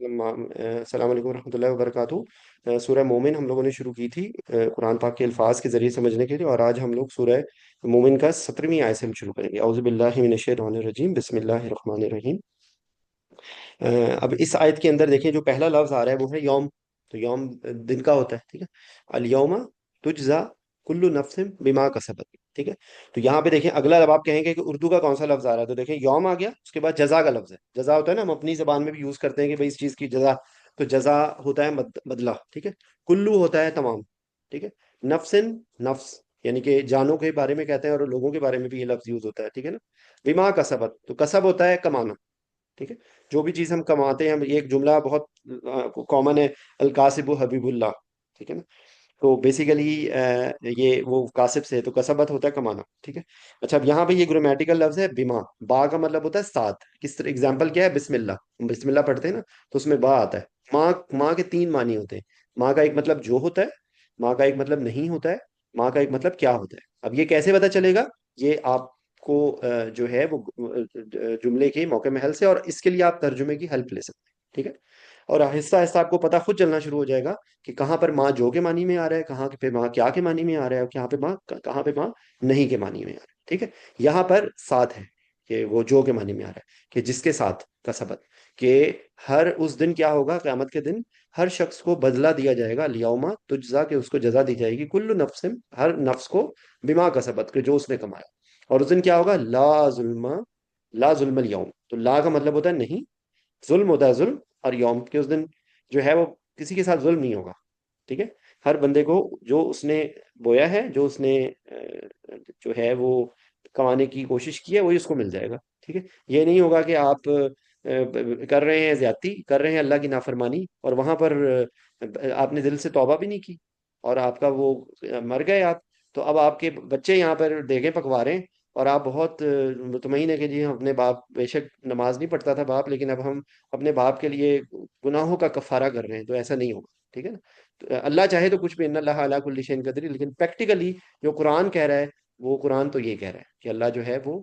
السلام علیکم ورحمۃ اللہ وبرکاتہ۔ سورہ مومن ہم لوگوں نے شروع کی تھی قرآن پاک کے الفاظ کے ذریعے سمجھنے کے لیے، اور آج ہم لوگ سورہ مومن کا 17ویں آیت سے ہم شروع کریں گے۔ اعوذ باللہ من الشیطان الرجیم، بسم اللہ الرحمن الرحیم۔ اب اس آیت کے اندر دیکھیں جو پہلا لفظ آ رہا ہے وہ ہے یوم۔ تو یوم دن کا ہوتا ہے، ٹھیک ہے۔ الیوم تجزا کل نفس بما کسبت، ٹھیک ہے۔ تو یہاں پہ دیکھیں اگلا جب آپ کہیں گے کہ اردو کا کون سا لفظ آ رہا ہے، تو دیکھیں یوم آ گیا، اس کے بعد جزا کا لفظ ہے۔ جزا ہوتا ہے نا، ہم اپنی زبان میں بھی یوز کرتے ہیں کہ بھائی اس چیز کی جزا، تو جزا ہوتا ہے بدلہ، ٹھیک ہے۔ کلو ہوتا ہے تمام، ٹھیک ہے۔ نفسن، نفس یعنی کہ جانوں کے بارے میں کہتے ہیں، اور لوگوں کے بارے میں بھی یہ لفظ یوز ہوتا ہے، ٹھیک ہے نا۔ بما کسبت، تو کسب ہوتا ہے کمانا، ٹھیک ہے۔ جو بھی چیز ہم کماتے ہیں، یہ ایک جملہ بہت کامن ہے، الکاسب حبیب اللہ، ٹھیک ہے نا۔ تو بیسیکلی یہ وہ کاسب سے ہے، تو کسبت ہوتا ہے کمانا، ٹھیک ہے۔ اچھا، اب یہاں پہ یہ گرامیٹیکل لفظ ہے بما، با کا مطلب ہوتا ہے ساتھ۔ کس طرح اگزامپل کیا ہے؟ بسم اللہ، ہم بسم اللہ پڑھتے ہیں نا، تو اس میں با آتا ہے۔ ماں، ماں کے تین معنی ہوتے ہیں۔ ماں کا ایک مطلب جو ہوتا ہے، ماں کا ایک مطلب نہیں ہوتا ہے، ماں کا ایک مطلب کیا ہوتا ہے۔ اب یہ کیسے پتا چلے گا؟ یہ آپ کو جو ہے وہ جملے کے موقع محل سے، اور اس کے لیے آپ ترجمے کی ہیلپ لے سکتے ہیں، ٹھیک ہے۔ اور آہستہ آہستہ آپ کو پتہ خود چلنا شروع ہو جائے گا کہ کہاں پر ماں جو کے معنی میں آ رہا ہے، کہاں پہ ماں کیا کے معنی میں آ رہا ہے، اور کہاں پہ ماں نہیں کے معنی میں آ رہا ہے، ٹھیک ہے۔ یہاں پر ساتھ ہے کہ وہ جو کے معنی میں آ رہا ہے، کہ جس کے ساتھ کا سبق، کہ ہر اس دن کیا ہوگا، قیامت کے دن ہر شخص کو بدلہ دیا جائے گا، الیوم تجزا، کہ اس کو جزا دی جائے گی، کل نفس، ہر نفس کو، بما کا سبق، کہ جو اس نے کمایا۔ اور اس دن کیا ہوگا، لا ظلم، لا ظلم الیوم، تو لا کا مطلب ہوتا ہے نہیں، ظلم ہوتا ہے ظلم، اور یوم کے اس دن جو ہے وہ کسی کے ساتھ ظلم نہیں ہوگا، ٹھیک ہے۔ ہر بندے کو جو اس نے بویا ہے، جو اس نے جو ہے وہ کمانے کی کوشش کی ہے، وہی اس کو مل جائے گا، ٹھیک ہے۔ یہ نہیں ہوگا کہ آپ کر رہے ہیں زیادتی، کر رہے ہیں اللہ کی نافرمانی، اور وہاں پر آپ نے دل سے توبہ بھی نہیں کی، اور آپ کا وہ مر گئے آپ، تو اب آپ کے بچے یہاں پر دیگیں پکوا رہے ہیں، اور آپ بہت مطمئن ہے کہ جی ہم اپنے باپ، بے شک نماز نہیں پڑھتا تھا باپ، لیکن اب ہم اپنے باپ کے لیے گناہوں کا کفارہ کر رہے ہیں، تو ایسا نہیں ہوگا، ٹھیک ہے نا۔ تو اللہ چاہے تو کچھ بھی، ان اللہ علی کل شیء قدیر، لیکن پریکٹیکلی جو قرآن کہہ رہا ہے، وہ قرآن تو یہ کہہ رہا ہے کہ اللہ جو ہے وہ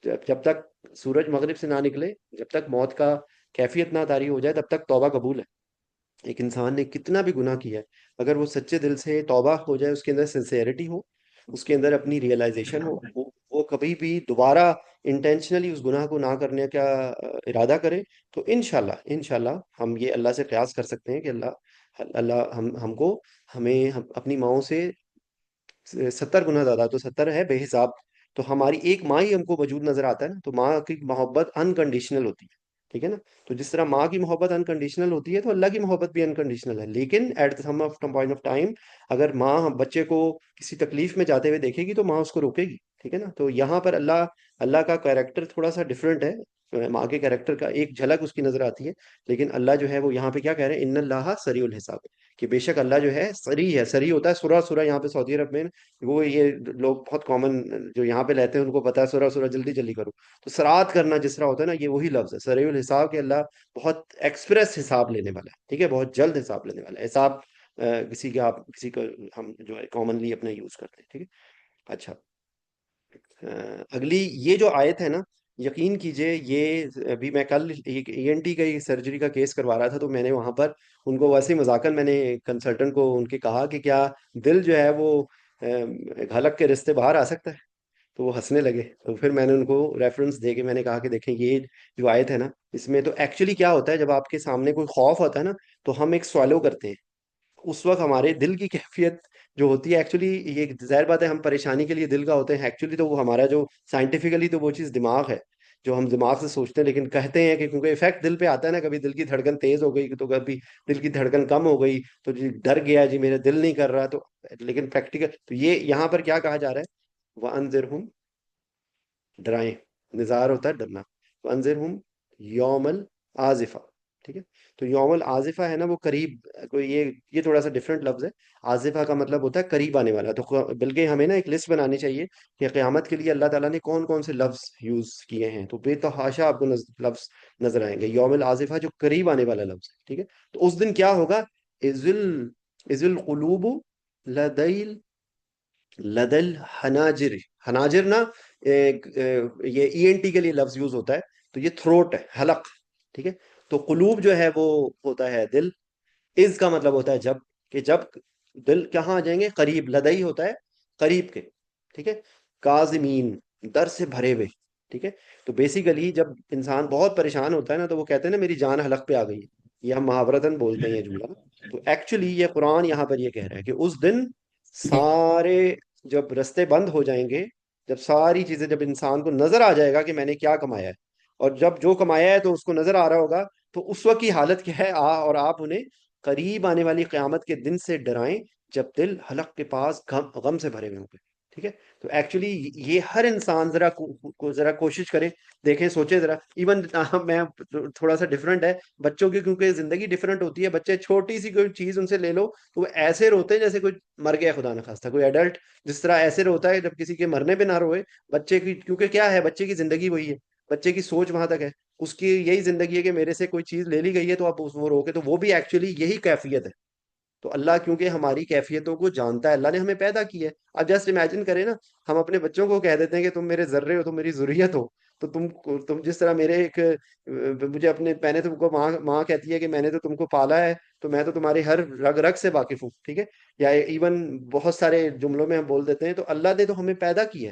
جب تک سورج مغرب سے نہ نکلے، جب تک موت کا کیفیت نہ طاری ہو جائے، تب تک توبہ قبول ہے۔ ایک انسان نے کتنا بھی گناہ کیا ہے، اگر وہ سچے دل سے توبہ ہو جائے، اس کے اندر سنسیئرٹی ہو، اس کے اندر اپنی ریئلائزیشن ہو، وہ کبھی بھی دوبارہ انٹینشنلی اس گناہ کو نہ کرنے کا ارادہ کرے، تو انشاءاللہ ہم یہ اللہ سے قیاس کر سکتے ہیں کہ اللہ ہم کو، ہم اپنی ماؤں سے 70 گنا زیادہ، تو 70 ہے بے حساب، تو ہماری ایک ماں ہی ہم کو وجود نظر آتا ہے نا، تو ماں کی محبت انکنڈیشنل ہوتی ہے، ٹھیک ہے نا۔ تو جس طرح ماں کی محبت انکنڈیشنل ہوتی ہے، تو اللہ کی محبت بھی انکنڈیشنل ہے، لیکن at some of point of time, اگر ماں بچے کو کسی تکلیف میں جاتے ہوئے دیکھے گی، تو ماں اس کو روکے گی، ٹھیک ہے نا۔ تو یہاں پر اللہ کا کیریکٹر تھوڑا سا ڈفرینٹ ہے، ماں کے کیریکٹر کا ایک جھلک اس کی نظر آتی ہے، لیکن اللہ جو ہے وہ یہاں پہ کیا کہہ رہے ہیں، ان اللہ سریع الحساب، کہ بے شک اللہ جو ہے سریع ہے، سریع ہوتا ہے سورہ سورہ، یہاں پہ سعودی عرب میں وہ یہ لوگ بہت کامن جو یہاں پہ لیتے ہیں، ان کو پتا ہے سورہ سورہ جلدی جلدی کرو، تو سرات کرنا جس طرح ہوتا ہے نا، یہ وہی لفظ ہے سریع الحساب، کہ اللہ بہت ایکسپریس حساب لینے والا ہے، ٹھیک ہے، بہت جلد حساب لینے والا ہے۔ حساب کسی کا ہم جو ہے کامنلی اپنا یوز کرتے ہیں، ٹھیک ہے۔ اچھا، اگلی یہ جو آیت ہے نا، یقین کیجئے، یہ ابھی میں کل ای این ٹی کا سرجری کا کیس کروا رہا تھا، تو میں نے وہاں پر ان کو ویسے ہی مذاکر میں نے کنسلٹنٹ کو ان کے کہا کہ کیا دل جو ہے وہ حلق کے رستے باہر آ سکتا ہے؟ تو وہ ہنسنے لگے، تو پھر میں نے ان کو ریفرنس دے کے میں نے کہا کہ دیکھیں یہ جو آیت ہے نا، اس میں تو ایکچولی کیا ہوتا ہے، جب آپ کے سامنے کوئی خوف ہوتا ہے نا، تو ہم ایک سوالو کرتے ہیں، اس وقت ہمارے دل کی کیفیت جو ہوتی ہے، ایکچولی یہ ظاہر بات ہے، ہم پریشانی کے لیے دل کا ہوتے ہیں، ایکچولی تو وہ ہمارا جو سائنٹیفکلی تو وہ چیز دماغ ہے، جو ہم دماغ سے سوچتے ہیں، لیکن کہتے ہیں کہ کیونکہ افیکٹ دل پہ آتا ہے نا، کبھی دل کی دھڑکن تیز ہو گئی، تو کبھی دل کی دھڑکن کم ہو گئی، تو جی ڈر گیا، جی میرا دل نہیں کر رہا، تو لیکن پریکٹیکل تو یہ یہاں پر کیا کہا جا رہا ہے، وَأَنذِرْهُمْ، ڈرائیں، نظار ہوتا ہے ڈرنا، وَأَنذِرْهُمْ یوم العازفہ، ٹھیک ہے۔ تو یوم العازفہ ہے نا، وہ قریب، کوئی یہ تھوڑا سا ڈفرینٹ لفظ ہے، عازفہ کا مطلب ہوتا ہے قریب آنے والا، تو بلکہ ہمیں نا ایک لسٹ بنانی چاہیے کہ قیامت کے لیے اللہ تعالیٰ نے کون کون سے لفظ یوز کیے ہیں، تو بے تحاشا آپ کو لفظ نظر آئیں گے، یوم العازفہ جو قریب آنے والا لفظ ہے، ٹھیک ہے۔ تو اس دن کیا ہوگا، اذ القلوب لدیل لدل حناجر، حناجر نا یہ ای این ٹی کے لیے لفظ یوز ہوتا ہے، تو یہ تھروٹ ہے، حلق، ٹھیک ہے۔ تو قلوب جو ہے وہ ہوتا ہے دل، از کا مطلب ہوتا ہے جب، کہ جب دل کہاں آ جائیں گے، قریب، لدئی ہوتا ہے قریب کے، ٹھیک ہے، کاظمین، در سے بھرے ہوئے، ٹھیک ہے۔ تو بیسیکلی جب انسان بہت پریشان ہوتا ہے نا، تو وہ کہتے ہیں نا میری جان حلق پہ آ گئی ہے، یہ ہم محاورتاً بولتے ہیں یہ جملہ۔ تو ایکچولی یہ قرآن یہاں پر یہ کہہ رہا ہے کہ اس دن سارے جب رستے بند ہو جائیں گے، جب ساری چیزیں، جب انسان کو نظر آ جائے گا کہ میں نے کیا کمایا ہے، اور جب جو کمایا ہے تو اس کو نظر آ رہا ہوگا، تو اس وقت کی حالت کیا ہے، اور آپ انہیں قریب آنے والی قیامت کے دن سے ڈرائیں جب دل حلق کے پاس غم سے بھرے ہوئے ہوں گے، ٹھیک ہے۔ تو ایکچولی یہ ہر انسان ذرا کوشش کرے، دیکھیں، سوچے ذرا، ایون میں تھوڑا سا ڈفرنٹ ہے بچوں کی، کیونکہ زندگی ڈفرنٹ ہوتی ہے، بچے چھوٹی سی کوئی چیز ان سے لے لو تو وہ ایسے روتے ہیں جیسے کوئی مر گیا خدا نخواستہ، کوئی ایڈلٹ جس طرح ایسے روتا ہے جب کسی کے مرنے پہ نہ روئے، بچے کی، کیونکہ کیا ہے، بچے کی زندگی وہی ہے، بچے کی سوچ وہاں تک ہے، اس کی یہی زندگی ہے کہ میرے سے کوئی چیز لے لی گئی ہے تو آپ وہ روکے، تو وہ بھی ایکچولی یہی کیفیت ہے۔ تو اللہ کیونکہ ہماری کیفیتوں کو جانتا ہے، اللہ نے ہمیں پیدا کی ہے۔ اب جسٹ امیجن کریں نا، ہم اپنے بچوں کو کہہ دیتے ہیں کہ تم میرے ذرے ہو، تم میری ذریت ہو، تو تم جس طرح میرے ایک مجھے اپنے، میں نے تم کو، ماں کہتی ہے کہ میں نے تو تم کو پالا ہے، تو میں تو تمہارے ہر رگ رگ سے واقف ہوں، ٹھیک ہے، یا ایون بہت سارے جملوں میں ہم بول دیتے ہیں، تو اللہ نے تو ہمیں پیدا کی ہے۔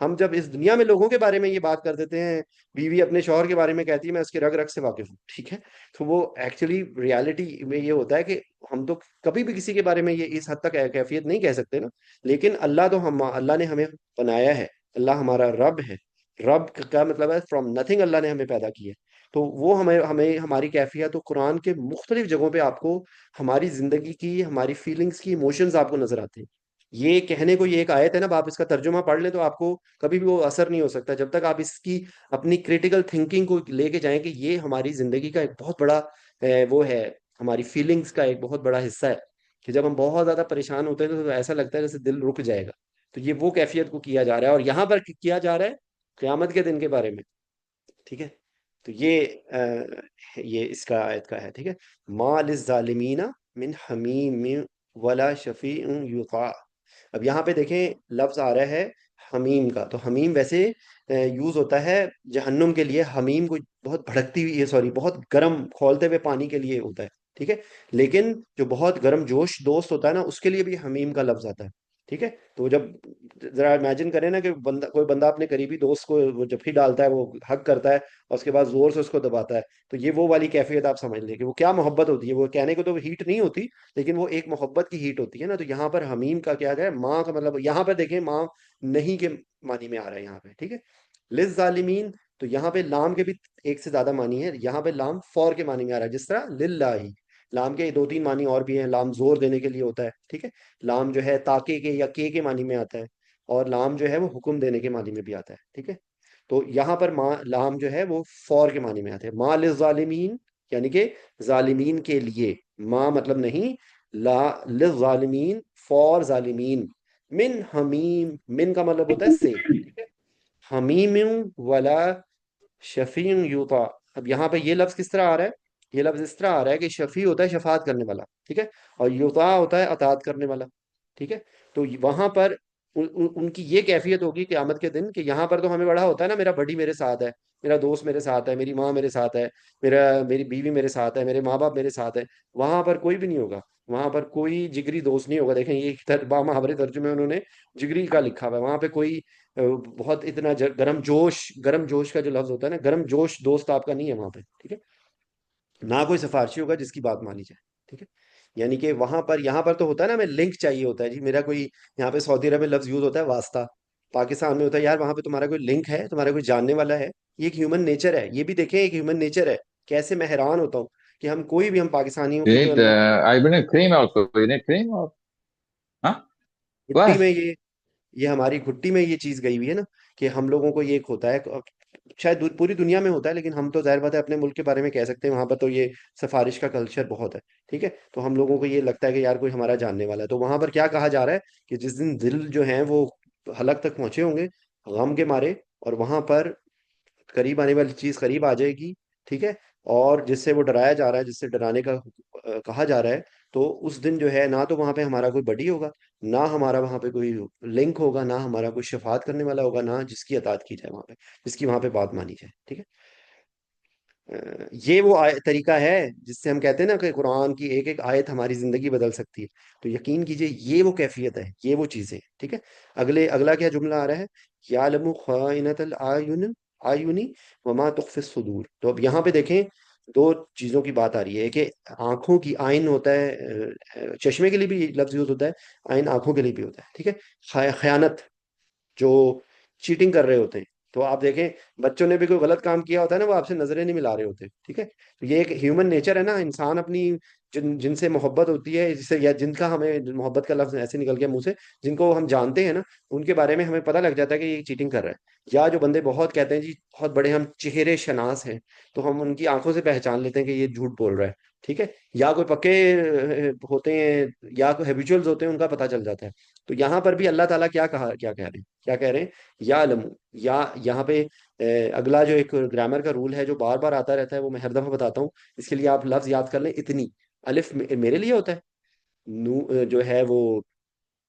ہم جب اس دنیا میں لوگوں کے بارے میں یہ بات کر دیتے ہیں، بیوی اپنے شوہر کے بارے میں کہتی ہے میں اس کے رگ رگ سے واقف ہوں، ٹھیک ہے، تو وہ ایکچولی ریالٹی میں یہ ہوتا ہے کہ ہم تو کبھی بھی کسی کے بارے میں یہ اس حد تک کیفیت نہیں کہہ سکتے نا، لیکن اللہ تو اللہ نے ہمیں بنایا ہے، اللہ ہمارا رب ہے، رب کا مطلب ہے فرام نتھنگ، اللہ نے ہمیں پیدا کی ہے، تو وہ ہمیں ہماری کیفیت، تو قرآن کے مختلف جگہوں پہ آپ کو ہماری زندگی کی، ہماری فیلنگز کی، ایموشنز آپ کو نظر آتے ہیں۔ یہ کہنے کو یہ ایک آیت ہے نا، آپ اس کا ترجمہ پڑھ لیں تو آپ کو کبھی بھی وہ اثر نہیں ہو سکتا جب تک آپ اس کی اپنی کریٹیکل تھنکنگ کو لے کے جائیں کہ یہ ہماری زندگی کا ایک بہت بڑا وہ ہے، ہماری فیلنگز کا ایک بہت بڑا حصہ ہے، کہ جب ہم بہت زیادہ پریشان ہوتے ہیں تو ایسا لگتا ہے جیسے دل رک جائے گا، تو یہ وہ کیفیت کو کیا جا رہا ہے، اور یہاں پر کیا جا رہا ہے قیامت کے دن کے بارے میں، ٹھیک ہے۔ تو یہ اس کا آیت کا ہے، ٹھیک ہے، ما للظالمین من حمیم ولا شفیع یطاع۔ اب یہاں پہ دیکھیں لفظ آ رہا ہے حمیم کا، تو حمیم ویسے یوز ہوتا ہے جہنم کے لیے، حمیم کو بہت بھڑکتی ہوئی، سوری، بہت گرم کھولتے ہوئے پانی کے لیے ہوتا ہے، ٹھیک ہے، لیکن جو بہت گرم جوش دوست ہوتا ہے نا، اس کے لیے بھی حمیم کا لفظ آتا ہے، ٹھیک ہے۔ تو جب ذرا امیجن کریں نا کہ کوئی بندہ اپنے قریبی دوست کو وہ جب ہی ڈالتا ہے، وہ حگ کرتا ہے اور اس کے بعد زور سے اس کو دباتا ہے، تو یہ وہ والی کیفیت آپ سمجھ لیں کہ وہ کیا محبت ہوتی ہے، وہ کہنے کو تو ہیٹ نہیں ہوتی، لیکن وہ ایک محبت کی ہیٹ ہوتی ہے نا۔ تو یہاں پر حمیم کا کیا ہے، ماں کا مطلب یہاں پہ دیکھیں ماں نہیں کے معنی میں آ رہا ہے یہاں پہ، ٹھیک ہے، للظالمین، تو یہاں پہ لام کے بھی ایک سے زیادہ معنی ہے، یہاں پہ لام فور کے معنی میں آ رہا ہے، جس طرح للہ، لام کے دو تین معنی اور بھی ہیں، لام زور دینے کے لیے ہوتا ہے، ٹھیک ہے، لام جو ہے تاکے کے یا کے معنی میں آتا ہے، اور لام جو ہے وہ حکم دینے کے معنی میں بھی آتا ہے، ٹھیک ہے۔ تو یہاں پر ماں لام جو ہے وہ فور کے معنی میں آتے ہیں، ماں للظالمین، یعنی کہ ظالمین کے لیے، ماں مطلب نہیں، لا للظالمین، فور ظالمین، من حمیم، من کا مطلب ہوتا ہے سے، ٹھیک ہے، حمیم ولا شفیع یوطا۔ اب یہاں پہ یہ لفظ کس طرح آ رہا ہے، یہ لفظ اس طرح آ رہا ہے کہ شفیع ہوتا ہے شفاعت کرنے والا، ٹھیک ہے، اور یوطا ہوتا ہے اطاعت کرنے والا، ٹھیک ہے۔ تو وہاں پر ان کی یہ کیفیت ہوگی قیامت کے دن، کہ یہاں پر تو ہمیں بڑا ہوتا ہے نا، میرا بڑی میرے ساتھ ہے، میرا دوست میرے ساتھ ہے، میری ماں میرے ساتھ ہے، میری بیوی میرے ساتھ ہے، میرے ماں باپ میرے ساتھ ہے، وہاں پر کوئی بھی نہیں ہوگا، وہاں پر کوئی جگری دوست نہیں ہوگا۔ دیکھیں یہ محاورے ترجمے انہوں نے جگری کا لکھا ہوا ہے، وہاں پہ کوئی بہت اتنا گرم جوش کا جو لفظ ہوتا ہے نا، گرم جوش دوست آپ کا نہیں ہے وہاں پہ، ٹھیک ہے، نہ کوئی سفارشی ہوگا جس کی بات مانی جائے، ٹھیک ہے۔ یعنی کہ وہاں پر، یہاں پر تو ہوتا ہے نا، ہمیں لنک چاہیے ہوتا ہے جی، میرا کوئی، یہاں پہ سعودی عرب میں لفظ یوز ہوتا ہے واسطہ، پاکستان میں ہوتا ہے یار وہاں پہ تمہارا کوئی لنک ہے، تمہارا کوئی جاننے والا ہے، یہ ایک ہیومن نیچر ہے، یہ بھی دیکھیں ایک ہیومن نیچر ہے، کیسے میں حیران ہوتا ہوں کہ ہم کوئی بھی، ہم پاکستانیوں کی You تو need, I bring cream also. You need cream or, huh? گھٹی What? میں یہ ہماری گھٹی میں یہ چیز گئی ہوئی ہے نا، کہ ہم لوگوں کو یہ ایک ہوتا ہے، شاید پوری دنیا میں ہوتا ہے، لیکن ہم تو ظاہر بات ہے اپنے ملک کے بارے میں کہہ سکتے ہیں، وہاں پر تو یہ سفارش کا کلچر بہت ہے، ٹھیک ہے، تو ہم لوگوں کو یہ لگتا ہے کہ یار کوئی ہمارا جاننے والا ہے، تو وہاں پر کیا کہا جا رہا ہے کہ جس دن دل جو ہیں وہ حلق تک پہنچے ہوں گے غم کے مارے، اور وہاں پر قریب آنے والی چیز قریب آ جائے گی، ٹھیک ہے، اور جس سے وہ ڈرایا جا رہا ہے، جس سے ڈرانے کا کہا جا رہا ہے، تو اس دن جو ہے نہ تو وہاں پہ ہمارا کوئی بڈی ہوگا، نہ ہمارا وہاں پہ کوئی لنک ہوگا، نہ ہمارا کوئی شفاعت کرنے والا ہوگا، نہ جس کی اطاعت کی جائے وہاں پہ، جس کی وہاں پہ بات مانی جائے، ٹھیک ہے۔ یہ وہ طریقہ ہے جس سے ہم کہتے ہیں نا کہ قرآن کی ایک ایک آیت ہماری زندگی بدل سکتی ہے. تو یقین کیجئے یہ وہ کیفیت ہے، یہ وہ چیزیں. ٹھیک ہے. اگلا کیا جملہ آ رہا ہے؟ یعلم خائنۃ الاعین وما تخفی الصدور. تو اب یہاں پہ دیکھیں، دو چیزوں کی بات آ رہی ہے کہ آنکھوں کی آئین ہوتا ہے، چشمے کے لیے بھی لفظ یوز ہوتا ہے، آئین آنکھوں کے لیے بھی ہوتا ہے. ٹھیک ہے. خیانت، جو چیٹنگ کر رہے ہوتے ہیں. تو آپ دیکھیں، بچوں نے بھی کوئی غلط کام کیا ہوتا ہے نا، وہ آپ سے نظریں نہیں ملا رہے ہوتے. ٹھیک ہے. تو یہ ایک ہیومن نیچر ہے نا، انسان اپنی جن سے محبت ہوتی ہے، جس سے یا جن کا ہمیں محبت کا لفظ ایسے نکل گیا منہ سے، جن کو ہم جانتے ہیں نا، ان کے بارے میں ہمیں پتہ لگ جاتا ہے کہ یہ چیٹنگ کر رہا ہے. یا جو بندے بہت کہتے ہیں جی بہت بڑے ہم چہرے شناس ہیں، تو ہم ان کی آنکھوں سے پہچان لیتے ہیں کہ یہ جھوٹ بول رہا ہے. ٹھیک ہے. یا کوئی پکے ہوتے ہیں، یا کوئی ہیبیچولز ہوتے ہیں، ان کا پتہ چل جاتا ہے. تو یہاں پر بھی اللہ تعالیٰ کیا کہہ رہے ہیں؟ کیا کہہ رہے ہیں؟ یا علم. یا یہاں پہ اگلا جو ایک گرامر کا رول ہے جو بار بار آتا رہتا ہے، وہ میں ہر دفعہ بتاتا ہوں، اس کے لیے آپ لفظ یاد کر لیں. اتنی الف میرے لیے ہوتا ہے، جو ہے وہ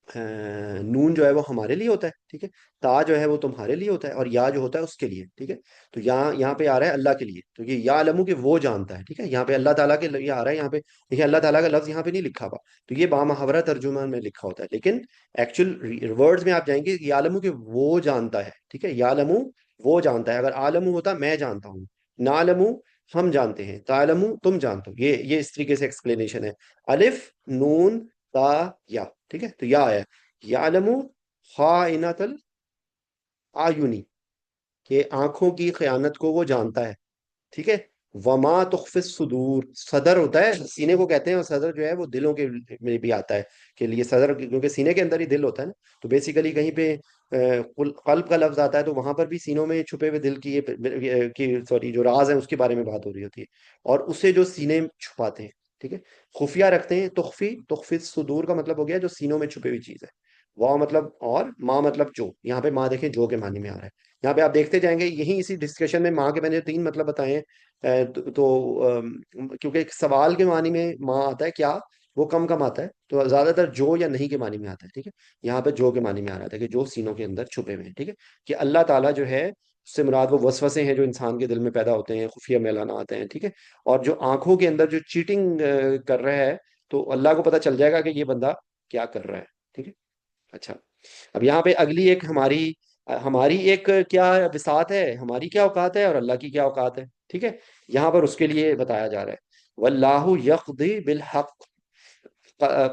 نون جو ہے وہ ہمارے لیے ہوتا ہے. ٹھیک ہے. تا جو ہے وہ تمہارے لیے ہوتا ہے، اور یا جو ہوتا ہے اس کے لیے. ٹھیک ہے. تو یہاں پہ آ رہا ہے اللہ کے لیے، تو یہ یا علمو کہ وہ جانتا ہے. ٹھیک ہے. یہاں پہ اللہ تعالیٰ کے لیے آ رہا ہے. یہاں پہ دیکھیں اللہ تعالیٰ کا لفظ یہاں پہ نہیں لکھا ہوا، تو یہ بامحاورہ ترجمان میں لکھا ہوتا ہے، لیکن ایکچوئل ورڈز میں آپ جائیں گے یا علمو کہ وہ جانتا ہے. ٹھیک ہے. یا علمو وہ جانتا ہے. اگر عالمو ہوتا میں جانتا ہوں، نا علمو ہم جانتے ہیں، تعلمو تم جانتے ہو. یہ اس طریقے سے ایکسپلینیشن ہے. الف نون تا یا. ٹھیک ہے. تو یا آیا یعلم خائنۃ الاعین، کہ آنکھوں کی خیانت کو وہ جانتا ہے. ٹھیک ہے. وما تخفی الصدور، صدر ہوتا ہے سینے کو کہتے ہیں، اور صدر جو ہے وہ دلوں کے میں بھی آتا ہے، کہ یہ صدر کیونکہ سینے کے اندر ہی دل ہوتا ہے نا. تو بیسیکلی کہیں پہ قلب کا لفظ آتا ہے تو وہاں پر بھی سینوں میں چھپے ہوئے دل کی سوری جو راز ہیں اس کے بارے میں بات ہو رہی ہوتی ہے، اور اسے جو سینے میں چھپاتے ہیں. ٹھیک ہے. خفیہ رکھتے ہیں. تخفی الصدور کا مطلب ہو گیا جو سینوں میں چھپی ہوئی چیز ہے. واہ مطلب اور، ماں مطلب جو. یہاں پہ ماں دیکھیں جو کے معنی میں آ رہا ہے. یہاں پہ آپ دیکھتے جائیں گے، یہی اسی ڈسکشن میں ماں کے میں نے 3 مطلب بتائے ہیں. کیونکہ ایک سوال کے معنی میں ماں آتا ہے کیا، وہ کم کم آتا ہے، تو زیادہ تر جو یا نہیں کے معنی میں آتا ہے. ٹھیک ہے. یہاں پہ جو کے معنی میں آ رہا تھا کہ جو سینوں کے اندر چھپے ہوئے ہیں. ٹھیک ہے. کہ اللہ تعالیٰ جو ہے اس سے مراد وہ وسوسے ہیں جو انسان کے دل میں پیدا ہوتے ہیں، خفیہ میلانات ہیں. ٹھیک ہے. اور جو آنکھوں کے اندر جو چیٹنگ کر رہا ہے، تو اللہ کو پتہ چل جائے گا کہ یہ بندہ کیا کر رہا ہے. ٹھیک ہے. اچھا. اب یہاں پہ اگلی ایک ہماری ایک کیا بساط ہے، ہماری کیا اوقات ہے، اور اللہ کی کیا اوقات ہے. ٹھیک ہے. یہاں پر اس کے لیے بتایا جا رہا ہے واللہ یقضی بالحق.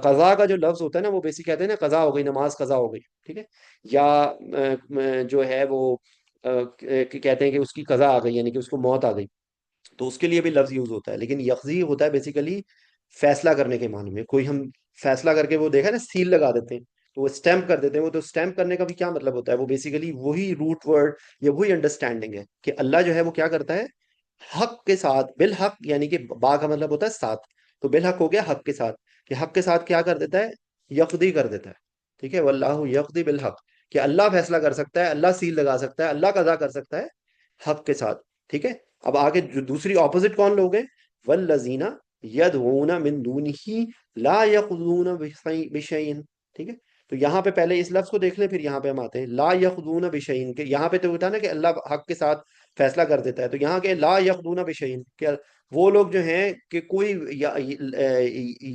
قضا کا جو لفظ ہوتا ہے نا، وہ بیسک کہتے ہیں نا قضا ہو گئی، نماز قضا ہو گئی. ٹھیک ہے. یا جو ہے وہ کہتے ہیں کہ اس کی قضا آ گئی، یعنی کہ اس کو موت آ گئی، تو اس کے لیے بھی لفظ یوز ہوتا ہے. لیکن یقضی ہوتا ہے بیسیکلی فیصلہ کرنے کے معنی میں. کوئی ہم فیصلہ کر کے وہ دیکھا نا سیل لگا دیتے ہیں، تو وہ اسٹیمپ کر دیتے ہیں. وہ تو اسٹیمپ کرنے کا بھی کیا مطلب ہوتا ہے؟ وہ بیسیکلی وہی روٹ ورڈ یا وہی انڈرسٹینڈنگ ہے کہ اللہ جو ہے وہ کیا کرتا ہے حق کے ساتھ، بالحق، یعنی کہ با کا مطلب ہوتا ہے ساتھ، تو بالحق ہو گیا حق کے ساتھ، کہ حق کے ساتھ کیا کر دیتا ہے؟ یقضی کر دیتا ہے. ٹھیک ہے. واللہ یقضی بالحق، کہ اللہ فیصلہ کر سکتا ہے، اللہ سیل لگا سکتا ہے، اللہ قضا کر سکتا ہے حق کے ساتھ. ٹھیک ہے. اب آگے جو دوسری اپوزٹ کون لوگ ہیں؟ والذین یدعون من دونہ لا یقضون بشیء. ٹھیک ہے. تو یہاں پہ پہلے اس لفظ کو دیکھ لیں، پھر یہاں پہ ہم آتے ہیں لا یقضون بشیء. کہ یہاں پہ تو ہوتا ہے نا کہ اللہ حق کے ساتھ فیصلہ کر دیتا ہے، تو یہاں کے لا یقضون بشیء، کہ وہ لوگ جو ہیں کہ کوئی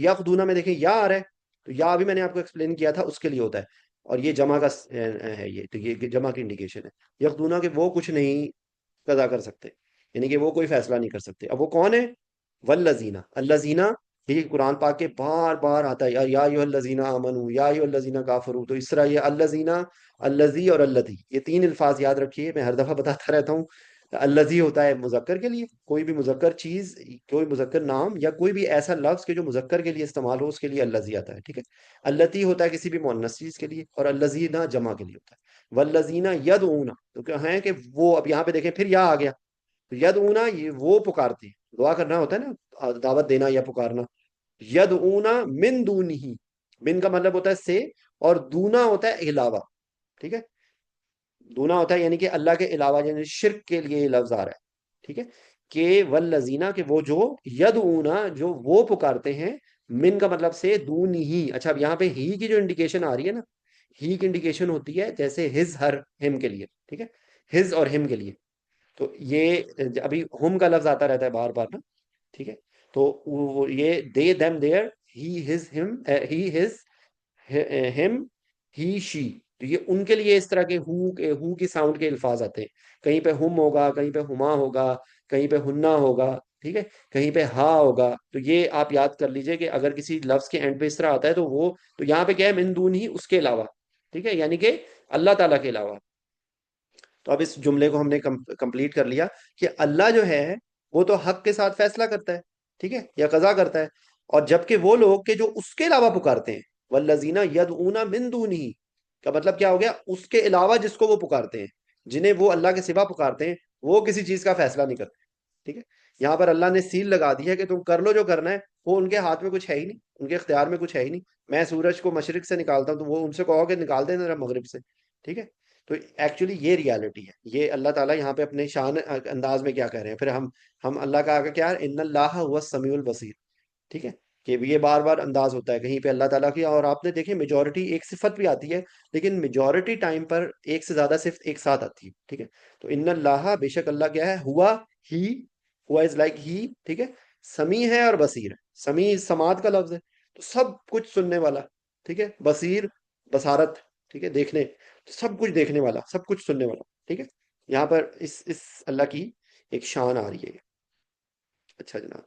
یقضون میں دیکھیں یا آ رہا ہے، تو یا ابھی میں نے آپ کو ایکسپلین کیا تھا اس کے لیے ہوتا ہے، اور یہ جمع کا ہے، یہ تو یہ جمع کی انڈیکیشن ہے. یقضون کہ وہ کچھ نہیں قضا کر سکتے، یعنی کہ وہ کوئی فیصلہ نہیں کر سکتے. اب وہ کون ہے؟ والذین. الذین یہ قرآن پاک کے بار بار آتا ہے، یا ایھا الذین آمنوا یا ایھا الذین کافروا. تو اس طرح یہ الذین، الذی اور الذی، یہ 3 الفاظ یاد رکھیے. میں ہر دفعہ بتاتا رہتا ہوں. الذی ہوتا ہے مذکر کے لیے، کوئی بھی مذکر چیز، کوئی مذکر نام یا کوئی بھی ایسا لفظ کہ جو مذکر کے لیے استعمال ہو، اس کے لیے الذی آتا ہے. ٹھیک ہے. اللتی ہوتا ہے کسی بھی مؤنث چیز کے لیے، اور الذین جمع کے لیے ہوتا ہے. والذین یدعون، تو کیا ہے کہ وہ، اب یہاں پہ دیکھیں پھر یا آ گیا. تو یدعونا یہ وہ پکارتے ہیں، دعا کرنا ہوتا ہے نا، دعوت دینا یا پکارنا. یدعونا من دونہ، من کا مطلب ہوتا ہے سے، اور دونا ہوتا ہے علاوہ. ٹھیک ہے. دونا ہوتا ہے یعنی کہ اللہ کے علاوہ، یعنی شرک کے لیے یہ لفظ آ رہا ہے. ٹھیک ہے. کہ والذین، کہ وہ جو یدعونا جو وہ پکارتے ہیں، من کا مطلب سے، دون ہی. اچھا اب یہاں پہ ہی کی جو انڈیکیشن آ رہی ہے نا، ہی کی انڈیکیشن ہوتی ہے جیسے ہز ہر ہم کے لیے. ٹھیک ہے. ہز اور ہم کے لیے. تو یہ ابھی ہم کا لفظ آتا رہتا ہے بار بار نا، ٹھیک ہے؟ تو یہ دے دیم دیئر، ہی ہز ہم، ہی ہز ہم، ہی شی، تو یہ ان کے لیے اس طرح کے ہو کی ساؤنڈ کے الفاظ آتے ہیں. کہیں پہ ہم ہوگا، کہیں پہ ہما ہوگا، کہیں پہ ہننا ہوگا، ٹھیک ہے، کہیں پہ ہا ہوگا. تو یہ آپ یاد کر لیجئے کہ اگر کسی لفظ کے اینڈ پہ اس طرح آتا ہے تو وہ، تو یہاں پہ کیا ہے، من دون ہی، اس کے علاوہ، ٹھیک ہے، یعنی کہ اللہ تعالیٰ کے علاوہ. تو اب اس جملے کو ہم نے کمپلیٹ کر لیا کہ اللہ جو ہے وہ تو حق کے ساتھ فیصلہ کرتا ہے، ٹھیک ہے، یا قضا کرتا ہے. اور جبکہ وہ لوگ کہ جو اس کے علاوہ پکارتے ہیں، والذین یدعون من دونہ، کا مطلب کیا ہو گیا، اس کے علاوہ جس کو وہ پکارتے ہیں، جنہیں وہ اللہ کے سوا پکارتے ہیں، وہ کسی چیز کا فیصلہ نہیں کرتے، ٹھیک ہے. یہاں پر اللہ نے سیل لگا دی ہے کہ تم کر لو جو کرنا ہے، وہ ان کے ہاتھ میں کچھ ہے ہی نہیں، ان کے اختیار میں کچھ ہے ہی نہیں. میں سورج کو مشرق سے نکالتا ہوں تو وہ ان سے کہو کہ نکال دیں ذرا مغرب سے، ٹھیک ہے. تو ایکچولی یہ ریالٹی ہے. یہ اللہ تعالیٰ یہاں پہ اپنے شان انداز میں کیا کہہ رہے ہیں. پھر ہم اللہ کا آگے کیا ہے، ان اللہ هو السمیع البصیر، ٹھیک ہے، کہ یہ بار بار انداز ہوتا ہے کہیں پہ اللہ تعالیٰ کی. اور آپ نے دیکھیں میجورٹی ایک صفت بھی آتی ہے، لیکن میجورٹی ٹائم پر ایک سے زیادہ صفت ایک ساتھ آتی ہے، ٹھیک ہے. تو ان اللہ، بے شک اللہ کیا ہے، ہوا، ہی، ہوا از لائک ہی، ٹھیک ہے، سمیع ہے اور بصیر ہے. سمیع سماعت کا لفظ ہے، تو سب کچھ سننے والا، ٹھیک ہے. بصیر، بصارت، ٹھیک ہے، دیکھنے، تو سب کچھ دیکھنے والا، سب کچھ سننے والا، ٹھیک ہے. یہاں پر اس اللہ کی ایک شان آ رہی ہے. اچھا جناب،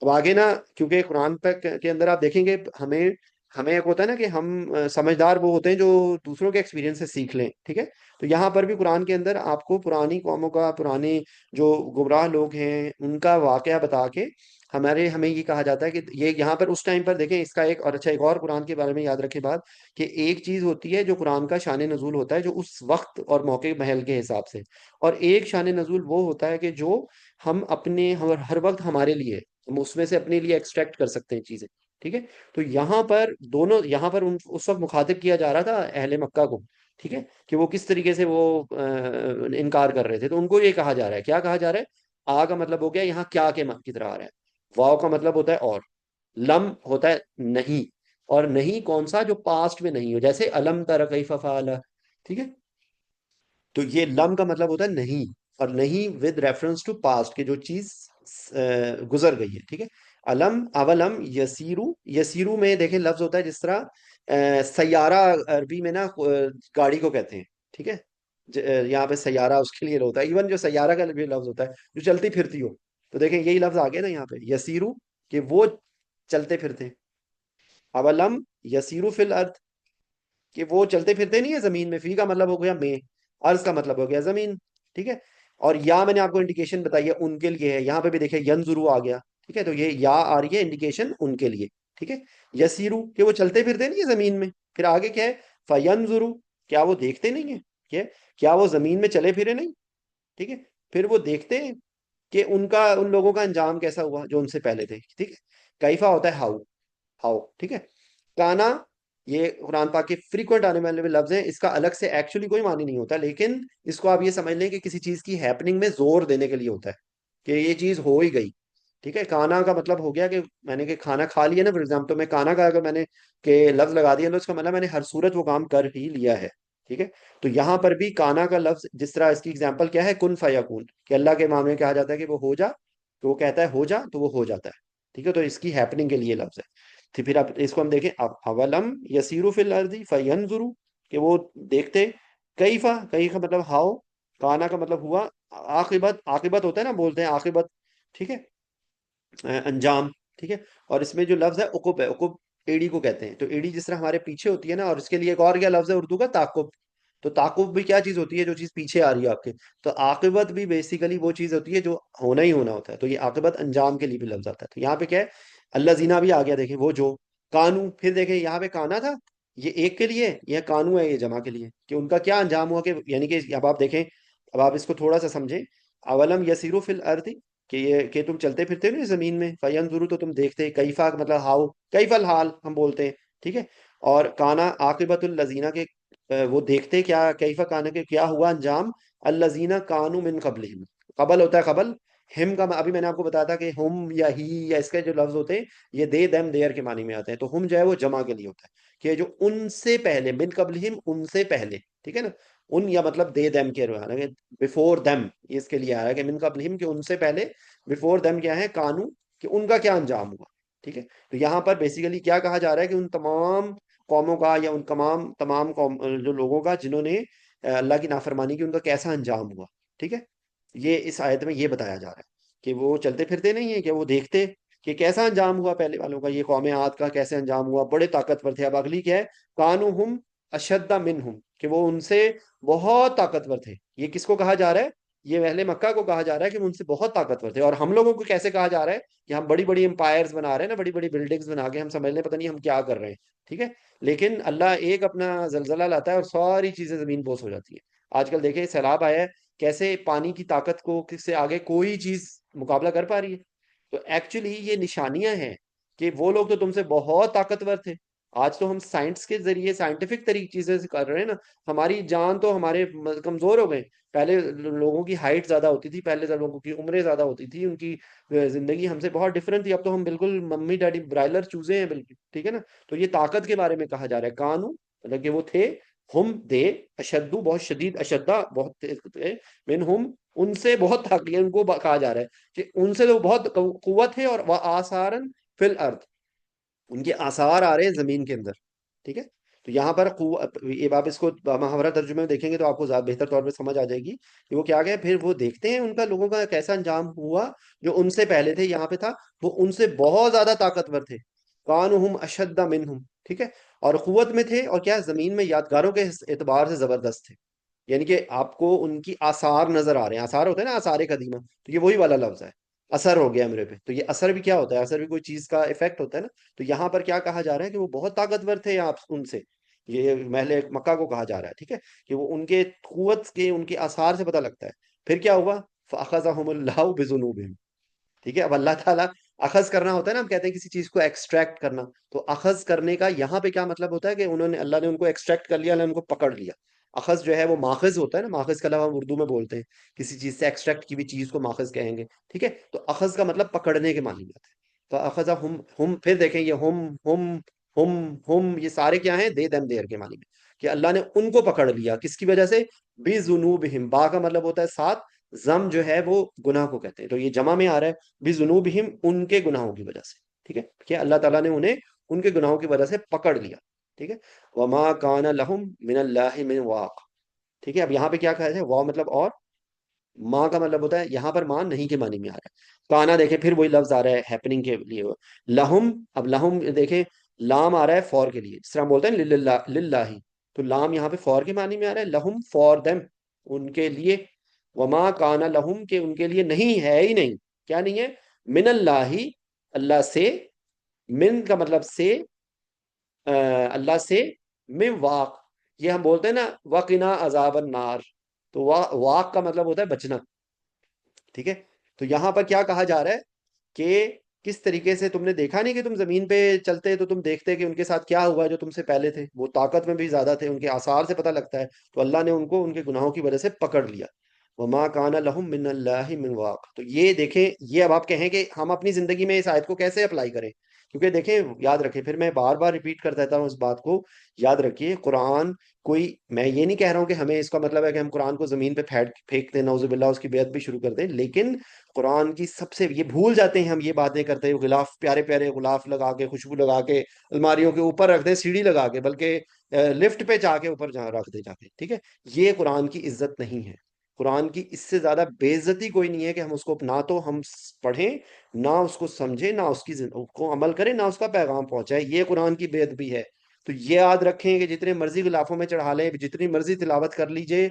اب آگے نا، کیونکہ قرآن پہ کے اندر آپ دیکھیں گے، ہمیں ہمیں ایک ہوتا ہے نا کہ ہم سمجھدار وہ ہوتے ہیں جو دوسروں کے ایکسپیرینس سے سیکھ لیں، ٹھیک ہے. تو یہاں پر بھی قرآن کے اندر آپ کو پرانی قوموں کا، پرانے جو گمراہ لوگ ہیں ان کا واقعہ بتا کے ہمیں یہ کہا جاتا ہے کہ یہ یہاں پر اس ٹائم پر دیکھیں اس کا ایک اور اچھا، ایک اور قرآن کے بارے میں یاد رکھے بات، کہ ایک چیز ہوتی ہے جو قرآن کا شان نزول ہوتا ہے جو اس وقت اور موقع محل کے حساب سے، اور ایک شان نزول وہ ہوتا ہے کہ جو ہم اپنے ہر وقت ہمارے لیے، ہم اس میں سے اپنے لیے ایکسٹریکٹ کر سکتے ہیں چیزیں، ٹھیک ہے. تو یہاں پر دونوں، یہاں پر اس وقت مخاطب کیا جا رہا تھا اہل مکہ کو، ٹھیک ہے، کہ وہ کس طریقے سے وہ انکار کر رہے تھے. تو ان کو یہ کہا جا رہا ہے، کیا کہا جا رہا ہے، آ کا مطلب ہو گیا یہاں کیا کے کی طرح آ رہا ہے، واو کا مطلب ہوتا ہے اور، لم ہوتا ہے نہیں، اور نہیں کون سا، جو پاسٹ میں نہیں ہو، جیسے الم تر کیف فعل، ٹھیک ہے. تو یہ لم کا مطلب ہوتا ہے نہیں، اور نہیں ود ریفرنس ٹو پاسٹ، کہ جو چیز گزر گئی ہے، ٹھیک ہے. علم، اولم یسیرو، یسیرو میں دیکھیں لفظ ہوتا ہے جس طرح سیارہ عربی میں نا گاڑی کو کہتے ہیں، ٹھیک ہے. یہاں پہ سیارہ اس کے لیے ہوتا ہے، ایون جو سیارہ کا بھی لفظ ہوتا ہے جو چلتی پھرتی ہو. تو دیکھیں یہی لفظ آ گیا نا یہاں پہ یسیرو، کہ وہ چلتے پھرتے ہیں. اولم یسیرو فی الارض، کہ وہ چلتے پھرتے نہیں ہے زمین میں. فی کا مطلب ہو گیا میں، ارض کا مطلب ہو گیا زمین، ٹھیک ہے. اور یا میں نے آپ کو انڈیکیشن بتائی ہے ان کے لیے ہے، یہاں پہ بھی دیکھیں ینظرو آ گیا، ٹھیک ہے. تو یہ یا آ رہی ہے انڈیکیشن ان کے لیے، ٹھیک ہے. یسیرو کہ وہ چلتے پھرتے نہیں ہے زمین میں. پھر آگے کیا ہے، فینظرو، کیا وہ دیکھتے نہیں ہیں، کیا وہ زمین میں چلے پھرے نہیں، ٹھیک ہے. پھر وہ دیکھتے ہیں کہ ان لوگوں کا انجام کیسا ہوا جو ان سے پہلے تھے، ٹھیک ہے. کیفا ہوتا ہے ہاؤ، ہاؤ، ٹھیک ہے. کانا، یہ قرآن پاک کے فریکوینٹ آنے والے لفظ ہیں، اس کا الگ سے ایکچولی کوئی معنی نہیں ہوتا، لیکن اس کو آپ یہ سمجھ لیں کہ کسی چیز کی ہیپننگ میں زور دینے کے لیے ہوتا ہے کہ یہ چیز ہو ہی گئی، ٹھیک ہے. کانا کا مطلب ہو گیا کہ میں نے کہ کھانا کھا لیا نا، فار ایگزامپل، تو میں کانا کا اگر میں نے کہ لفظ لگا دیا تو اس کا مطلب میں نے ہر صورت وہ کام کر ہی لیا ہے، ٹھیک ہے. تو یہاں پر بھی کانا کا لفظ جس طرح اس کی ایگزامپل کیا ہے، کن فیکون، کہ اللہ کے معاملے میں کہا جاتا ہے کہ وہ ہو جا، تو وہ کہتا ہے ہو جا تو وہ ہو جاتا ہے، ٹھیک ہے. تو اس کی ہیپننگ کے لیے لفظ ہے. تو پھر اب اس کو ہم دیکھیں، اب اولم یسیرو فی الارض فینظرو، کہ وہ دیکھتے، کیفا، کئی کا مطلب ہاؤ، کانا کا مطلب ہوا، عاقبت، عاقبت ہوتا ہے نا، بولتے ہیں عاقبت، ٹھیک ہے، انجام، ٹھیک ہے. اور اس میں جو لفظ ہے عقب ہے، عقب ایڑی کو کہتے ہیں. تو ایڑی جس طرح ہمارے پیچھے ہوتی ہے نا، اور اس کے لیے ایک اور کیا لفظ ہے اردو کا، تعقب. تو تعقب بھی کیا چیز ہوتی ہے، جو چیز پیچھے آ رہی ہے آپ کے. تو عاقبت بھی بیسیکلی وہ چیز ہوتی ہے جو ہونا ہی ہونا ہوتا ہے. تو یہ عاقبت انجام کے لیے بھی لفظ آتا ہے. تو یہاں پہ کیا ہے، اللہ زینا بھی آ گیا، دیکھیں وہ جو کانو. پھر دیکھیں یہاں پہ کانا تھا، یہ ایک کے لیے، یہ کانو ہے یہ جمع کے لیے، کہ ان کا کیا انجام ہوا، کہ یعنی کہ اب آپ دیکھیں، اب آپ اس کو تھوڑا سا سمجھیں. اولم یسیرو فی الارض، کہ یہ کہ تم چلتے پھرتے ہو نا زمین میں، فینظرو تو تم دیکھتے، کیفا مطلب ہاؤ، کیف الحال ہم بولتے ہیں، ٹھیک ہے. اور کانا عاقبت الذین، کے وہ دیکھتے کیا، کیفا کانا کے کیا ہوا انجام، الذین کانوا من قبلہم. قبل ہوتا ہے قبل، ہم کا ابھی میں نے آپ کو بتایا تھا کہ ہم یا ہی یا اس کے جو لفظ ہوتے ہیں یہ دے دیم دیئر کے معنی میں آتے ہیں. تو ہم جو ہے وہ جمع کے لیے ہوتا ہے، کہ جو ان سے پہلے، من قبلہم ان سے پہلے، ٹھیک ہے نا. ان یا مطلب دے دم کے رہا ہے بفور دم، یہ اس کے لیے آ رہا ہے کہ من قبلہم کہ ان سے پہلے، بفور دم کیا ہے کانو، کہ ان کا کیا انجام ہوا. ٹھیک ہے. تو یہاں پر بیسیکلی کیا کہا جا رہا ہے کہ ان تمام قوموں کا یا ان تمام تمام قوم جو لوگوں کا جنہوں نے اللہ کی نافرمانی کی، ان کا کیسا انجام ہوا. ٹھیک ہے. یہ اس آیت میں یہ بتایا جا رہا ہے کہ وہ چلتے پھرتے نہیں ہیں، کہ وہ دیکھتے کہ کیسا انجام ہوا پہلے والوں کا. یہ قوم عاد کا کیسے انجام ہوا، بڑے طاقتور تھے. اب اگلی کیا ہے، کانو ہم اشد منہم، کہ وہ ان سے بہت طاقتور تھے. یہ کس کو کہا جا رہا ہے؟ یہ اہل مکہ کو کہا جا رہا ہے کہ وہ ان سے بہت طاقتور تھے. اور ہم لوگوں کو کیسے کہا جا رہا ہے کہ ہم بڑی بڑی امپائرز بنا رہے ہیں نا، بڑی بڑی بلڈنگز بنا کے ہم سمجھ لیں پتہ نہیں ہم کیا کر رہے ہیں. ٹھیک ہے. لیکن اللہ ایک اپنا زلزلہ لاتا ہے اور ساری چیزیں زمین بوس ہو جاتی ہے. آج کل دیکھیں سیلاب آیا ہے، کیسے پانی کی طاقت کو کس سے آگے کوئی چیز مقابلہ کر پا رہی ہے. تو ایکچولی یہ نشانیاں ہیں کہ وہ لوگ تو تم سے بہت طاقتور تھے. آج تو ہم سائنس کے ذریعے سائنٹیفک طریقے چیزیں سے کر رہے ہیں نا. ہماری جان تو ہمارے کمزور ہو گئے. پہلے لوگوں کی ہائٹ زیادہ ہوتی تھی، پہلے لوگوں کی عمریں زیادہ ہوتی تھی، ان کی زندگی ہم سے بہت ڈفرنٹ تھی. اب تو ہم بالکل ممی ڈیڈی برائلر چوزے ہیں بالکل. ٹھیک ہے نا. تو یہ طاقت کے بارے میں کہا جا رہا ہے. کانو مطلب کہ وہ تھے، ہم دے اشدو بہت شدید، اشدہ بہت تیز تھے، من ہم ان سے بہت طاقت، ان کو کہا جا رہا ہے کہ ان سے تو بہت قوت ہے. اور وہ آثارن فی الارض، ان کے آثار آ رہے ہیں زمین کے اندر. ٹھیک ہے. تو یہاں پر یہ آپ اس کو محاورہ ترجمے میں دیکھیں گے تو آپ کو زیادہ بہتر طور پہ سمجھ آ جائے گی کہ وہ کیا گیا. پھر وہ دیکھتے ہیں ان کا لوگوں کا کیسا انجام ہوا جو ان سے پہلے تھے. یہاں پہ تھا وہ ان سے بہت زیادہ طاقتور تھے. کانہم اشد منہم. ٹھیک ہے. اور قوت میں تھے، اور کیا زمین میں یادگاروں کے اعتبار سے زبردست تھے. یعنی کہ آپ کو ان کی آثار نظر آ رہے ہیں. آثار ہوتے ہیں نا، آثار قدیمہ، تو یہ وہی والا لفظ ہے. اثر ہو گیا میرے پہ. تو یہ اثر بھی کیا ہوتا ہے؟ اثر بھی کوئی چیز کا افیکٹ ہوتا ہے نا. تو یہاں پر کیا کہا جا رہا ہے کہ وہ بہت طاقتور تھے آپ ان سے. یہ محل مکہ کو کہا جا رہا ہے. ٹھیک ہے. کہ وہ ان کے قوت کے، ان کے آثار سے پتہ لگتا ہے. پھر کیا ہوا، فَأَخَذَهُمُ اللَّهُ بِذُنُوبِهِمْ. ٹھیک ہے. اب اللہ تعالیٰ اخذ کرنا ہوتا ہے نا، ہم کہتے ہیں کسی چیز کو ایکسٹریکٹ کرنا. تو اخذ کرنے کا یہاں پہ کیا مطلب ہوتا ہے کہ انہوں نے، اللہ نے ان کو ایکسٹریکٹ کر لیا، اللہ نے ان کو پکڑ لیا. اخذ جو ہے وہ ماخذ ہوتا ہے نا. ماخذ کا لفظ ہم اردو میں بولتے ہیں، کسی چیز سے ایکسٹریکٹ کی ہوئی چیز کو ماخذ کہیں گے. ٹھیک ہے. تو اخذ کا مطلب پکڑنے کے معنی میں آتا ہے. تو اخذ ہم پھر دیکھیں یہ ہم یہ سارے کیا ہیں، دے دم دیر کے معنی میں. کہ اللہ نے ان کو پکڑ لیا کس کی وجہ سے، بِذُنُوبِهِمْ. با کا مطلب ہوتا ہے ساتھ، زم جو ہے وہ گناہ کو کہتے ہیں. تو یہ جمع میں آ رہا ہے بِذُنُوبِهِمْ، ان کے گناہوں کی وجہ سے. ٹھیک ہے. کہ اللہ تعالیٰ نے انہیں ان کے گناہوں کی وجہ سے پکڑ لیا. ٹھیک ہے. وَمَا كَانَ لَهُمْ مِنَ اللَّهِ مِنْ واق. ٹھیک ہے. اب یہاں پہ کیا کہا ہے، واو مطلب اور، ماں کا مطلب ہوتا ہے یہاں پر ماں نہیں کے معنی میں آ رہا ہے. کانا دیکھیں پھر وہی لفظ آ رہا ہے ہیپننگ کے لیے. لہم، اب لہم دیکھیں لام آ رہا ہے فور کے لیے، جس طرح ہم بولتے ہیں للہ. تو لام یہاں پہ فور کے معنی میں آ رہا ہے. لہم فور دم، ان کے لیے. وما کانا لہم، کہ ان کے لیے نہیں ہے ہی نہیں. کیا نہیں ہے؟ من اللہ، اللہ سے. من کا مطلب سے، اللہ سے. من واق، یہ ہم بولتے ہیں نا وقنا عذاب النار. تو واق کا مطلب ہوتا ہے بچنا. ٹھیک ہے. تو یہاں پر کیا کہا جا رہا ہے کہ کس طریقے سے تم نے دیکھا نہیں کہ تم زمین پہ چلتے تو تم دیکھتے کہ ان کے ساتھ کیا ہوا جو تم سے پہلے تھے. وہ طاقت میں بھی زیادہ تھے، ان کے آثار سے پتہ لگتا ہے. تو اللہ نے ان کو ان کے گناہوں کی وجہ سے پکڑ لیا. وما کان لهم من اللہ من واق. تو یہ دیکھیں، یہ اب آپ کہیں کہ ہم اپنی زندگی میں اس آیت کو کیسے اپلائی کریں. کیونکہ دیکھیں یاد رکھیں، پھر میں بار بار ریپیٹ کرتا رہتا ہوں اس بات کو. یاد رکھیے قرآن کوئی، میں یہ نہیں کہہ رہا ہوں کہ ہمیں اس کا مطلب ہے کہ ہم قرآن کو زمین پہ پھینک دیں، نعوذ باللہ، اس کی بیعت بھی شروع کر دیں. لیکن قرآن کی سب سے، یہ بھول جاتے ہیں ہم یہ باتیں کرتے ہیں، غلاف پیارے پیارے غلاف لگا کے، خوشبو لگا کے الماریوں کے اوپر رکھ دیں، سیڑھی لگا کے، بلکہ لفٹ پہ جا کے اوپر جہاں رکھ دے جا کے. ٹھیک ہے. یہ قرآن کی عزت نہیں ہے. قرآن کی اس سے زیادہ بے عزتی کوئی نہیں ہے کہ ہم اس کو نہ تو ہم پڑھیں، نہ اس کو سمجھیں، نہ اس کی کو عمل کریں، نہ اس کا پیغام پہنچائے. یہ قرآن کی بے ادبی ہے. تو یہ یاد رکھیں کہ جتنے مرضی غلافوں میں چڑھا لیں، جتنی مرضی تلاوت کر لیجئے،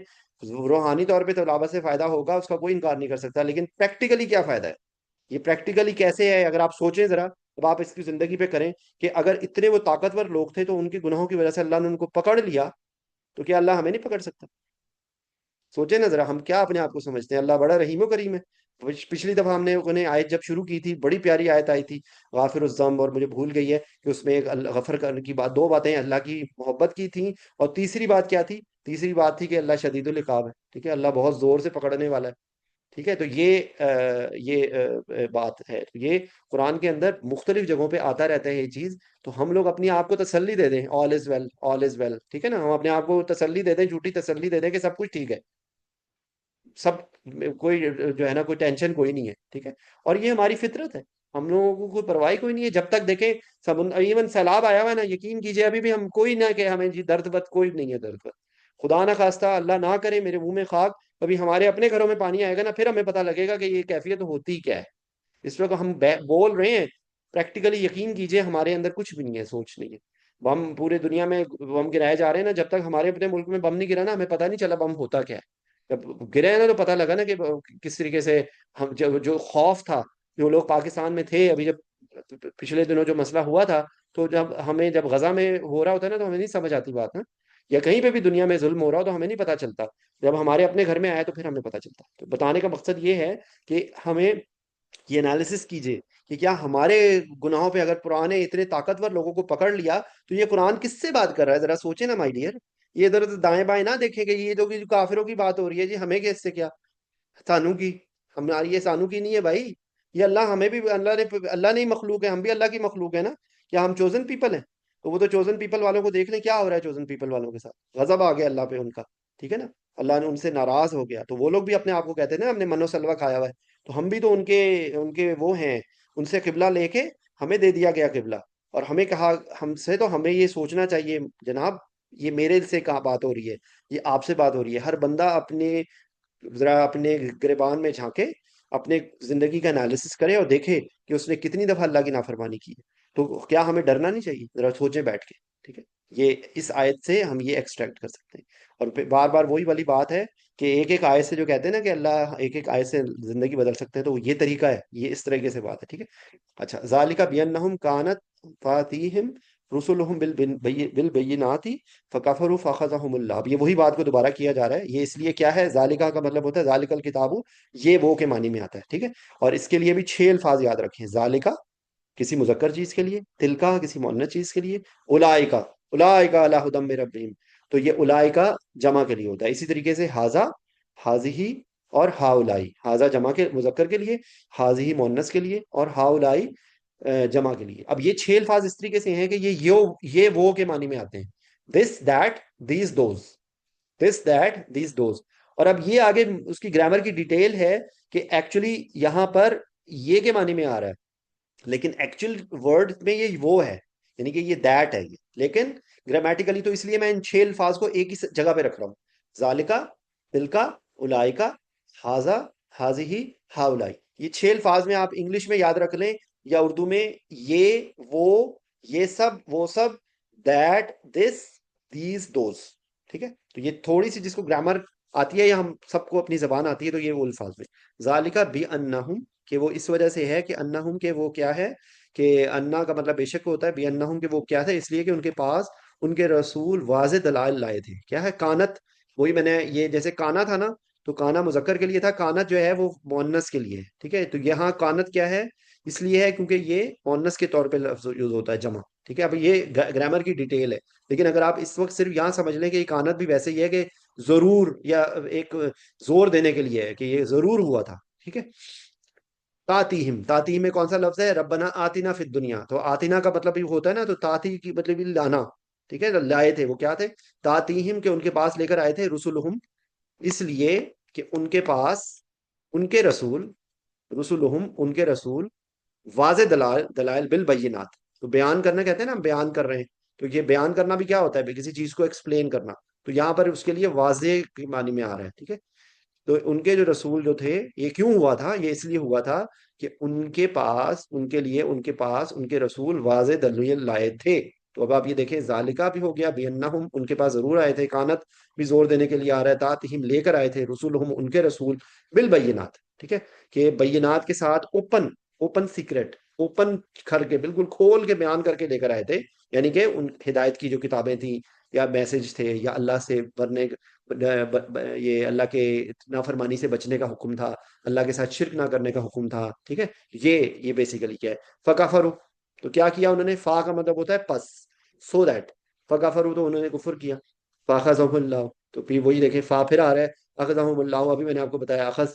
روحانی طور پہ تلاوت سے فائدہ ہوگا، اس کا کوئی انکار نہیں کر سکتا. لیکن پریکٹیکلی کیا فائدہ ہے؟ یہ پریکٹیکلی کیسے ہے اگر آپ سوچیں ذرا. اب آپ اس کی زندگی پہ کریں کہ اگر اتنے وہ طاقتور لوگ تھے تو ان کے گناہوں کی وجہ سے اللہ نے ان کو پکڑ لیا، تو کیا اللہ ہمیں نہیں پکڑ سکتا؟ سوچیں نا ذرا. ہم کیا اپنے آپ کو سمجھتے ہیں؟ اللہ بڑا رحیم و کریم ہے. پچھلی دفعہ ہم نے انہیں آیت جب شروع کی تھی، بڑی پیاری آیت آئی تھی غافر الذنب، اور مجھے بھول گئی ہے کہ اس میں ایک غفر کرنے کی بات، دو باتیں اللہ کی محبت کی تھیں، اور تیسری بات کیا تھی؟ تیسری بات تھی کہ اللہ شدید العقاب ہے. ٹھیک ہے. اللہ بہت زور سے پکڑنے والا ہے. ٹھیک ہے، تو یہ بات ہے، تو یہ قرآن کے اندر مختلف جگہوں پہ آتا رہتا ہے یہ چیز. تو ہم لوگ اپنی آپ کو تسلی دے دیں آل از ویل، آل از ویل، ٹھیک ہے نا، ہم اپنے آپ کو تسلی دے دیں، جھوٹی تسلی دے دیں کہ سب کچھ ٹھیک ہے، سب کوئی جو ہے نا کوئی ٹینشن کوئی نہیں ہے، ٹھیک ہے. اور یہ ہماری فطرت ہے، ہم لوگوں کو کوئی پرواہ کوئی نہیں ہے جب تک دیکھیں ایون سیلاب آیا ہوا ہے نا، یقین کیجئے ابھی بھی ہم کوئی نہ کہ ہمیں جی درد بد کوئی نہیں ہے درد بد. خدا نہ خواستہ، اللہ نہ کرے، میرے منہ میں خاک، کبھی ہمارے اپنے گھروں میں پانی آئے گا نا، پھر ہمیں پتہ لگے گا کہ یہ کیفیت ہوتی کیا ہے. اس وقت ہم بول رہے ہیں، پریکٹیکلی یقین کیجئے ہمارے اندر کچھ بھی نہیں ہے، سوچ نہیں ہے. بم پورے دنیا میں بم گرائے جا رہے ہیں نا، جب تک ہمارے اپنے ملک میں بم نہیں گرا نا، ہمیں پتہ نہیں چلا بم ہوتا کیا ہے. جب گرے نا تو پتہ لگا نا کہ کس طریقے سے ہم جو خوف تھا، جو لوگ پاکستان میں تھے ابھی جب پچھلے دنوں جو مسئلہ ہوا تھا، تو جب غزہ میں ہو رہا ہوتا ہے نا تو ہمیں نہیں سمجھ آتی بات نا، یا کہیں پہ بھی دنیا میں ظلم ہو رہا ہو تو ہمیں نہیں پتہ چلتا. جب ہمارے اپنے گھر میں آیا تو پھر ہمیں پتہ چلتا. تو بتانے کا مقصد یہ ہے کہ ہمیں یہ انالیسس کیجئے کہ کیا ہمارے گناہوں پہ اگر پرانے اتنے طاقتور لوگوں کو پکڑ لیا تو یہ قرآن کس سے بات کر رہا ہے؟ ذرا سوچیں نا مائی ڈیئر. یہ ادھر ادھر دائیں بائیں نہ دیکھیں کہ یہ جو کافروں کی بات ہو رہی ہے جی، ہمیں کس سے کیا، سانو کی، ہماری یہ سانو کی نہیں ہے بھائی. یہ اللہ ہمیں بھی اللہ نے ہی مخلوق ہے، ہم بھی اللہ کی مخلوق ہے نا. کیا ہم چوزن پیپل ہیں؟ تو وہ تو چوزن پیپل والوں کو دیکھ لیں کیا ہو رہا ہے چوزن پیپل والوں کے ساتھ، غضب آ گیا اللہ پہ ان کا. ٹھیک ہے نا، اللہ نے ان سے ناراض ہو گیا. تو وہ لوگ بھی اپنے آپ کو کہتے ہیں نا ہم نے من و سلوہ کھایا ہوا ہے. تو ہم بھی تو ان کے وہ ہیں، ان سے قبلہ لے کے ہمیں دے دیا گیا قبلہ. اور ہمیں کہا ہم سے، تو ہمیں یہ سوچنا چاہیے جناب، یہ میرے سے کہاں بات ہو رہی ہے، یہ آپ سے بات ہو رہی ہے. ہر بندہ اپنے ذرا اپنے گریبان میں جھانکے، اپنے زندگی کا انالیسس کرے اور دیکھے کہ اس نے کتنی دفعہ اللہ کی نافرمانی کی ہے. تو کیا ہمیں ڈرنا نہیں چاہیے؟ ذرا سوچیں بیٹھ کے. ٹھیک ہے، یہ اس آیت سے ہم یہ ایکسٹریکٹ کر سکتے ہیں. اور پھر بار بار وہی والی بات ہے کہ ایک ایک آیت سے جو کہتے ہیں نا کہ اللہ ایک ایک آیت سے زندگی بدل سکتے ہیں، تو یہ طریقہ ہے، یہ اس طریقے سے بات ہے. ٹھیک ہے. اچھا، ذالک بانہم کانت فاتیہم رسلہم بالبینات فکفروا فاخذہم اللہ. اب یہ وہی بات کو دوبارہ کیا جا رہا ہے. یہ اس لیے کیا ہے، ذالکہ کا مطلب ہوتا ہے ذالک الکتاب، یہ وہ کے معنی میں آتا ہے. ٹھیک ہے. اور اس کے لیے بھی 6 الفاظ یاد رکھیں. ذالکہ کسی مذکر چیز کے لیے، تلکا کسی مؤنث چیز کے لیے، اولئکا، اولئکا علی ھدی من ربہم، تو یہ اولئکا جمع کے لیے ہوتا ہے. اسی طریقے سے ھذا، ھذہ اور ہاؤلائی. ھذا جمع کے مذکر کے لیے، ھذہ مؤنث کے لیے، اور ہاؤلائی جمع کے لیے. اب یہ 6 الفاظ اس طریقے سے ہیں کہ یہ وہ کے معنی میں آتے ہیں. This that these those, this that these those. اور اب یہ آگے اس کی گرامر کی ڈیٹیل ہے کہ ایکچولی یہاں پر یہ کے معنی میں آ رہا ہے، لیکن ایکچوئل ورڈ میں یہ وہ ہے، یعنی کہ یہ دیٹ ہے یہ. لیکن گرامیٹیکلی تو اس لیے میں ان 6 الفاظ کو ایک ہی جگہ پہ رکھ رہا ہوں. ذالکا، تلکا، اولائکا، ھذا، ھذہ، ہاؤلائی. یہ 6 الفاظ میں آپ انگلش میں یاد رکھ لیں یا اردو میں، یہ وہ، یہ سب وہ سب، دیٹ دس دیز دوز. ٹھیک ہے. تو یہ تھوڑی سی جس کو گرامر آتی ہے یا ہم سب کو اپنی زبان آتی ہے تو یہ وہ الفاظ میں. ذالکا بانہم، کہ وہ اس وجہ سے ہے کہ انہم کہ وہ کیا ہے، کہ انا کا مطلب بے شک ہوتا ہے، بانہم کہ وہ کیا تھا، اس لیے کہ ان کے پاس ان کے رسول واضح دلائل لائے تھے. کیا ہے؟ کانت. وہی میں نے یہ جیسے کانا تھا نا، تو کانا مذکر کے لیے تھا، کانت جو ہے وہ مؤنث کے لیے ہے. ٹھیک ہے. تو یہاں کانت کیا ہے، اس لیے ہے کیونکہ یہ مؤنث کے طور پہ لفظ یوز ہوتا ہے، جمع. ٹھیک ہے. اب یہ گرامر کی ڈیٹیل ہے، لیکن اگر آپ اس وقت صرف یہاں سمجھ لیں کہ یہ کانت بھی ویسے ہی ہے کہ ضرور، یا ایک زور دینے کے لیے ہے کہ یہ ضرور ہوا تھا. ٹھیک ہے. تاتیہم، تاتیہم میں کون سا لفظ ہے؟ ربنا آتنا فی الدنیا. تو آتنا کا مطلب بھی ہوتا ہے نا، تو تاتی کی مطلب بھی لانا. ٹھیک ہے. لائے تھے، وہ کیا تھے؟ تاتیہم، کہ ان کے پاس لے کر آئے تھے، رسولہم، اس لیے کہ ان کے پاس ان کے رسول، رسولہم ان کے رسول، واضح دلائل بالبینات. تو بیان کرنا کہتے ہیں نا، ہم بیان کر رہے ہیں. تو یہ بیان کرنا بھی کیا ہوتا ہے؟ کسی چیز کو ایکسپلین کرنا. تو یہاں پر اس کے لیے واضح کے معنی میں آ رہا ہے. ٹھیک ہے. تو ان کے جو رسول جو تھے، یہ کیوں ہوا تھا؟ یہ اس لیے ہوا تھا کہ ان کے پاس، ان کے لیے، ان کے پاس ان کے رسول واضح دلیل لائے تھے. تو اب آپ یہ دیکھیں، ذالکہ بھی ہو گیا، بانہم ان کے پاس ضرور آئے تھے، کانت بھی زور دینے کے لیے آ رہا ہے، تاتہم لے کر آئے تھے، رسولہم ان کے رسول، بالبینات. ٹھیک ہے. کہ بینات کے ساتھ، اوپن، اوپن سیکرٹ، اوپن کر کے، بالکل کھول کے بیان کر کے لے کر آئے تھے. یعنی کہ ان ہدایت کی جو کتابیں تھیں یا میسج تھے، یا اللہ سے ورنے، یہ اللہ کے نافرمانی سے بچنے کا حکم تھا، اللہ کے ساتھ شرک نہ کرنے کا حکم تھا. ٹھیک ہے. یہ بیسیکلی کیا ہے، فکفروا. تو کیا کیا انہوں نے؟ فا کا مطلب ہوتا ہے پس، سو دیٹ، فکفروا تو انہوں نے کفر کیا. فاخذہم اللہ. تو پھر وہی دیکھیں، فا پھر آ رہا ہے، اخذہم اللہ. ابھی میں نے آپ کو بتایا اخذ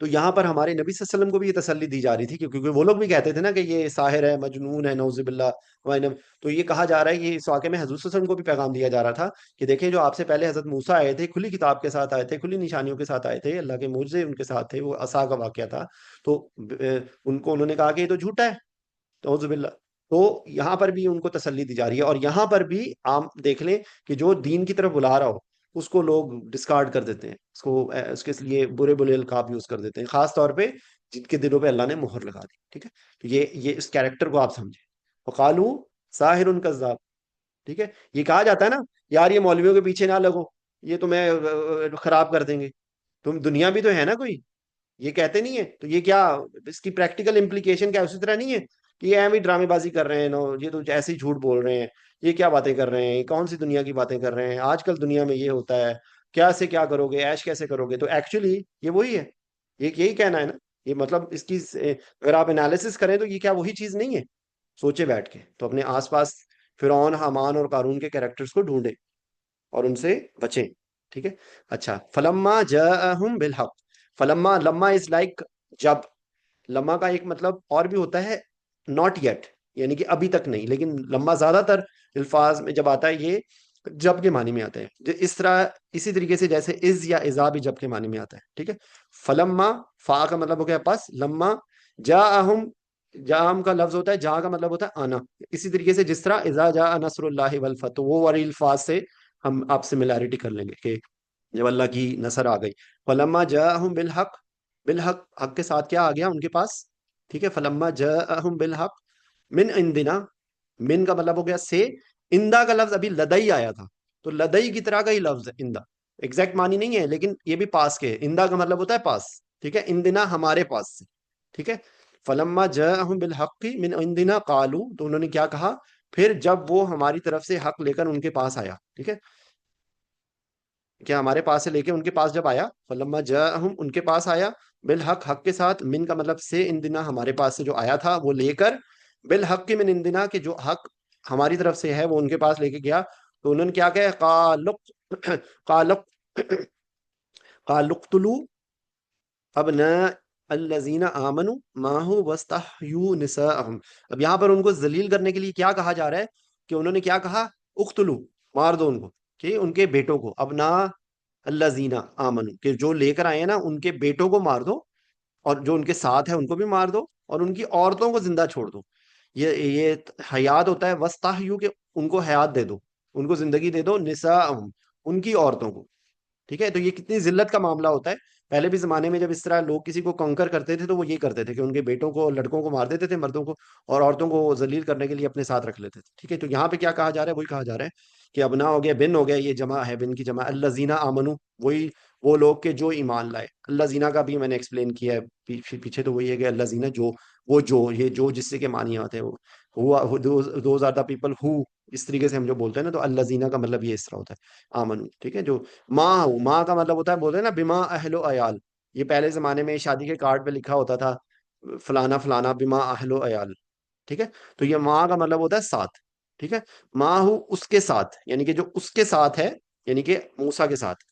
تو یہاں پر ہمارے نبی صلی اللہ علیہ وسلم کو بھی یہ تسلی دی جا رہی تھی، کیونکہ وہ لوگ بھی کہتے تھے نا کہ یہ ساحر ہے، مجنون ہے، نعوذ باللہ تو یہ کہا جا رہا ہے، یہ اس واقعے میں حضور صلی اللہ علیہ وسلم کو بھی پیغام دیا جا رہا تھا کہ دیکھیں جو آپ سے پہلے حضرت موسیٰ آئے تھے، کھلی کتاب کے ساتھ آئے تھے، کھلی نشانیوں کے ساتھ آئے تھے، اللہ کے معجزے ان کے ساتھ تھے، وہ عصا کا واقعہ تھا، تو ان کو انہوں نے کہا کہ یہ تو جھوٹا ہے، اعوذ باللہ۔ تو یہاں پر بھی ان کو تسلی دی جا رہی ہے، اور یہاں پر بھی آپ دیکھ لیں کہ جو دین کی طرف بلا رہا ہو اس کو لوگ ڈسکارڈ کر دیتے ہیں، اس کے لیے برے برے القاب یوز کر دیتے ہیں، خاص طور پہ جن کے دلوں پہ اللہ نے مہر لگا دی، ٹھیک ہے؟ تو یہ اس کیریکٹر کو آپ سمجھیں، وقالو ساحر کذاب، ٹھیک ہے؟ یہ کہا جاتا ہے نا یار یہ مولویوں کے پیچھے نہ لگو، یہ تمہیں خراب کر دیں گے، تم دنیا بھی تو ہے نا کوئی، یہ کہتے نہیں ہے؟ تو یہ کیا اس کی پریکٹیکل امپلیکیشن کیا اسی طرح نہیں ہے کہ یہ ایویں ڈرامے بازی کر رہے ہیں، نو یہ تو ایسے ہی جھوٹ بول رہے ہیں، یہ کیا باتیں کر رہے ہیں، یہ کون سی دنیا کی باتیں کر رہے ہیں، آج کل دنیا میں یہ ہوتا ہے، کیا سے کیا کرو گے، ایش کیسے کرو گے؟ تو ایکچولی یہ وہی ہے، یہ یہی کہنا ہے نا، یہ مطلب اس کی اگر آپ انالیسس کریں تو یہ کیا وہی چیز نہیں ہے؟ سوچے بیٹھ کے تو اپنے آس پاس فرعون، حامان اور قارون کے کریکٹرز کو ڈھونڈے اور ان سے بچیں، ٹھیک ہے؟ اچھا، فلما جاءہم بالحق، فلما، لما از لائک جب، لما کا ایک مطلب اور بھی ہوتا ہے ناٹ یٹ، یعنی کہ ابھی تک نہیں، لیکن لما زیادہ تر الفاظ میں جب آتا ہے یہ جب کے معنی میں آتا ہے، اس طرح اسی طریقے سے جیسے از یا اذا بھی جب کے معنی میں آتا ہے، ٹھیک ہے؟ فلما، فا کا مطلب ہو گیا پس، لما جاءہم، جام کا لفظ ہوتا ہے، جا کا مطلب ہوتا ہے آنا، اسی طریقے سے جس طرح اذا جاء نصر اللہ والفتح، وہ والی الفاظ سے ہم آپ سملیرٹی کر لیں گے کہ جب اللہ کی نصر آ گئی، فلما جاءہم بالحق، بالحق حق کے ساتھ کیا آ گیا ان کے پاس، ٹھیک ہے؟ فلما جاءہم بالحق من عندنا، من کا مطلب ہو گیا سے، اندا کا لفظ ابھی لدئی آیا تھا، تو لدئی کی طرح کا ہی لفظ ہے اندا، ایگزیکٹ معنی نہیں ہے لیکن یہ بھی پاس کے، اندا کا مطلب ہوتا ہے پاس، ٹھیک ہے؟ اندنا ہمارے پاس سے، ٹھیک ہے؟ فلما جاءہم بالحق من عندنا قالوا، تو انہوں نے کیا کہا پھر جب وہ ہماری طرف سے حق لے کر ان کے پاس آیا، ٹھیک ہے؟ کیا ہمارے پاس سے لے کے ان کے پاس جب آیا، فلما جاءہم ان کے پاس آیا، بالحق حق کے ساتھ، من کا مطلب سے، اندنا ہمارے پاس سے جو آیا تھا وہ لے کر، بالحق من اندنا کہ جو حق ہماری طرف سے ہے وہ ان کے پاس لے کے گیا، تو انہوں نے کیا کہا، قالق قالقتلوا ابناء الذین آمنوا معہ واستحیوا نساءہم، اب یہاں پر ان کو ذلیل کرنے کے لیے کیا کہا جا رہا ہے کہ انہوں نے کیا کہا، اقتلوا، مار دو ان کو، کہ ان کے بیٹوں کو، ابناء الذین آمنوا کہ جو لے کر آئے ہیں نا ان کے بیٹوں کو مار دو، اور جو ان کے ساتھ ہے ان کو بھی مار دو، اور ان کی عورتوں کو زندہ چھوڑ دو، یہ حیات ہوتا ہے، وستحیوا کہ ان کو حیات دے دو، ان کو زندگی دے دو، نساءہم ان کی عورتوں کو، ٹھیک ہے؟ تو یہ کتنی ذلت کا معاملہ ہوتا ہے، پہلے بھی زمانے میں جب اس طرح لوگ کسی کو کنکر کرتے تھے تو وہ یہ کرتے تھے کہ ان کے بیٹوں کو، لڑکوں کو مار دیتے تھے، مردوں کو، اور عورتوں کو ذلیل کرنے کے لیے اپنے ساتھ رکھ لیتے تھے، ٹھیک ہے؟ تو یہاں پہ کیا کہا جا رہا ہے، وہی کہا جا رہا ہے کہ ابنا ہو گیا، بن ہو گیا، یہ جمع ہے، بن کی جمع الذین آمنو، وہی وہ لوگ کے جو ایمان لائے، اللہ زینہ کا بھی میں نے ایکسپلین کیا ہے پیچھے، تو وہی ہے کہ اللہ زینہ جو، وہ جو، یہ جو جس سے کے معنی آتے ہیں، وہ دوز آر دا پیپل ہو، اس طریقے سے ہم جو بولتے ہیں نا، تو اللہ زینہ کا مطلب یہ اس طرح ہوتا ہے، آمن، ٹھیک ہے؟ جو ماں ہو، ماں کا مطلب ہوتا ہے، بولتے ہیں نا بما اہل و عیال، یہ پہلے زمانے میں شادی کے کارڈ پہ لکھا ہوتا تھا فلانا فلانا بما اہل و عیال، ٹھیک ہے؟ تو یہ ماں کا مطلب ہوتا ہے ساتھ، ٹھیک ہے؟ ماں ہو اس کے ساتھ، یعنی کہ جو اس کے ساتھ ہے، یعنی کہ موسیٰ کے ساتھ،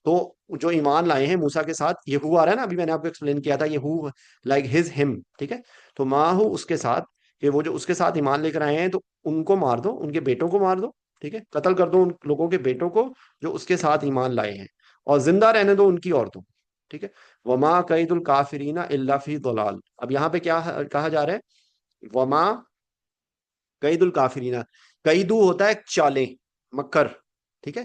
تو جو ایمان لائے ہیں موسیٰ کے ساتھ، یہ ہو آ رہا ہے نا، ابھی میں نے آپ کو ایکسپلین کیا تھا، یہ ہو لائک ہز ہم، ٹھیک ہے؟ تو ماں ہو اس کے ساتھ، کہ وہ جو اس کے ساتھ ایمان لے کر آئے ہیں تو ان کو مار دو، ان کے بیٹوں کو مار دو، ٹھیک ہے؟ قتل کر دو ان لوگوں کے بیٹوں کو جو اس کے ساتھ ایمان لائے ہیں، اور زندہ رہنے دو ان کی عورتوں، ٹھیک ہے؟ وما قید الکافرین الا فی ضلال، اب یہاں پہ کیا کہا جا رہا ہے، وما قید الکافرین، قیدو ہوتا ہے چالیں، مکر، ٹھیک ہے؟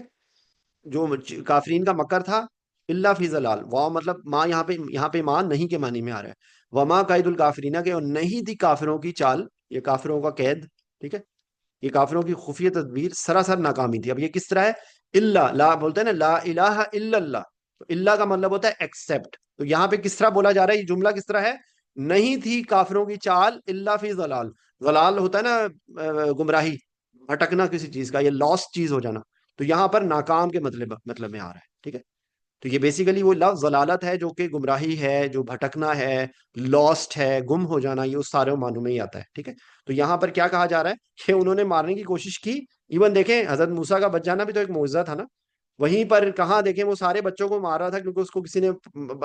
جو کافرین کا مکر تھا، اللہ فی ضلال، واو مطلب ماں، یہاں پہ ماں نہیں کے معنی میں آ رہا ہے، وما قید الکافرین کہ نہیں تھی کافروں کی چال، یہ کافروں کا قید، ٹھیک ہے؟ یہ کافروں کی خفیہ تدبیر سراسر ناکامی تھی، اب یہ کس طرح ہے، اللہ، لا بولتے ہیں نا، لا الہ الا اللہ، تو اللہ کا مطلب ہوتا ہے ایکسپٹ، تو یہاں پہ کس طرح بولا جا رہا ہے، یہ جملہ کس طرح ہے، نہیں تھی کافروں کی چال اللہ فی ضلال، ضلال ہوتا ہے نا گمراہی، بھٹکنا کسی چیز کا، یہ لاسٹ چیز ہو جانا، تو یہاں پر ناکام کے مطلب میں آ رہا ہے، ٹھیک ہے؟ تو یہ بیسیکلی وہ لفظ ضلالت ہے جو کہ گمراہی ہے، جو بھٹکنا ہے، لاسٹ ہے، گم ہو جانا، یہ اس سارے معنوں میں ہی آتا ہے، ٹھیک ہے؟ تو یہاں پر کیا کہا جا رہا ہے کہ انہوں نے مارنے کی کوشش کی، ایون دیکھیں حضرت موسیٰ کا بچ جانا بھی تو ایک معجزہ تھا نا، وہیں پر کہاں دیکھیں وہ سارے بچوں کو مار رہا تھا کیونکہ اس کو کسی نے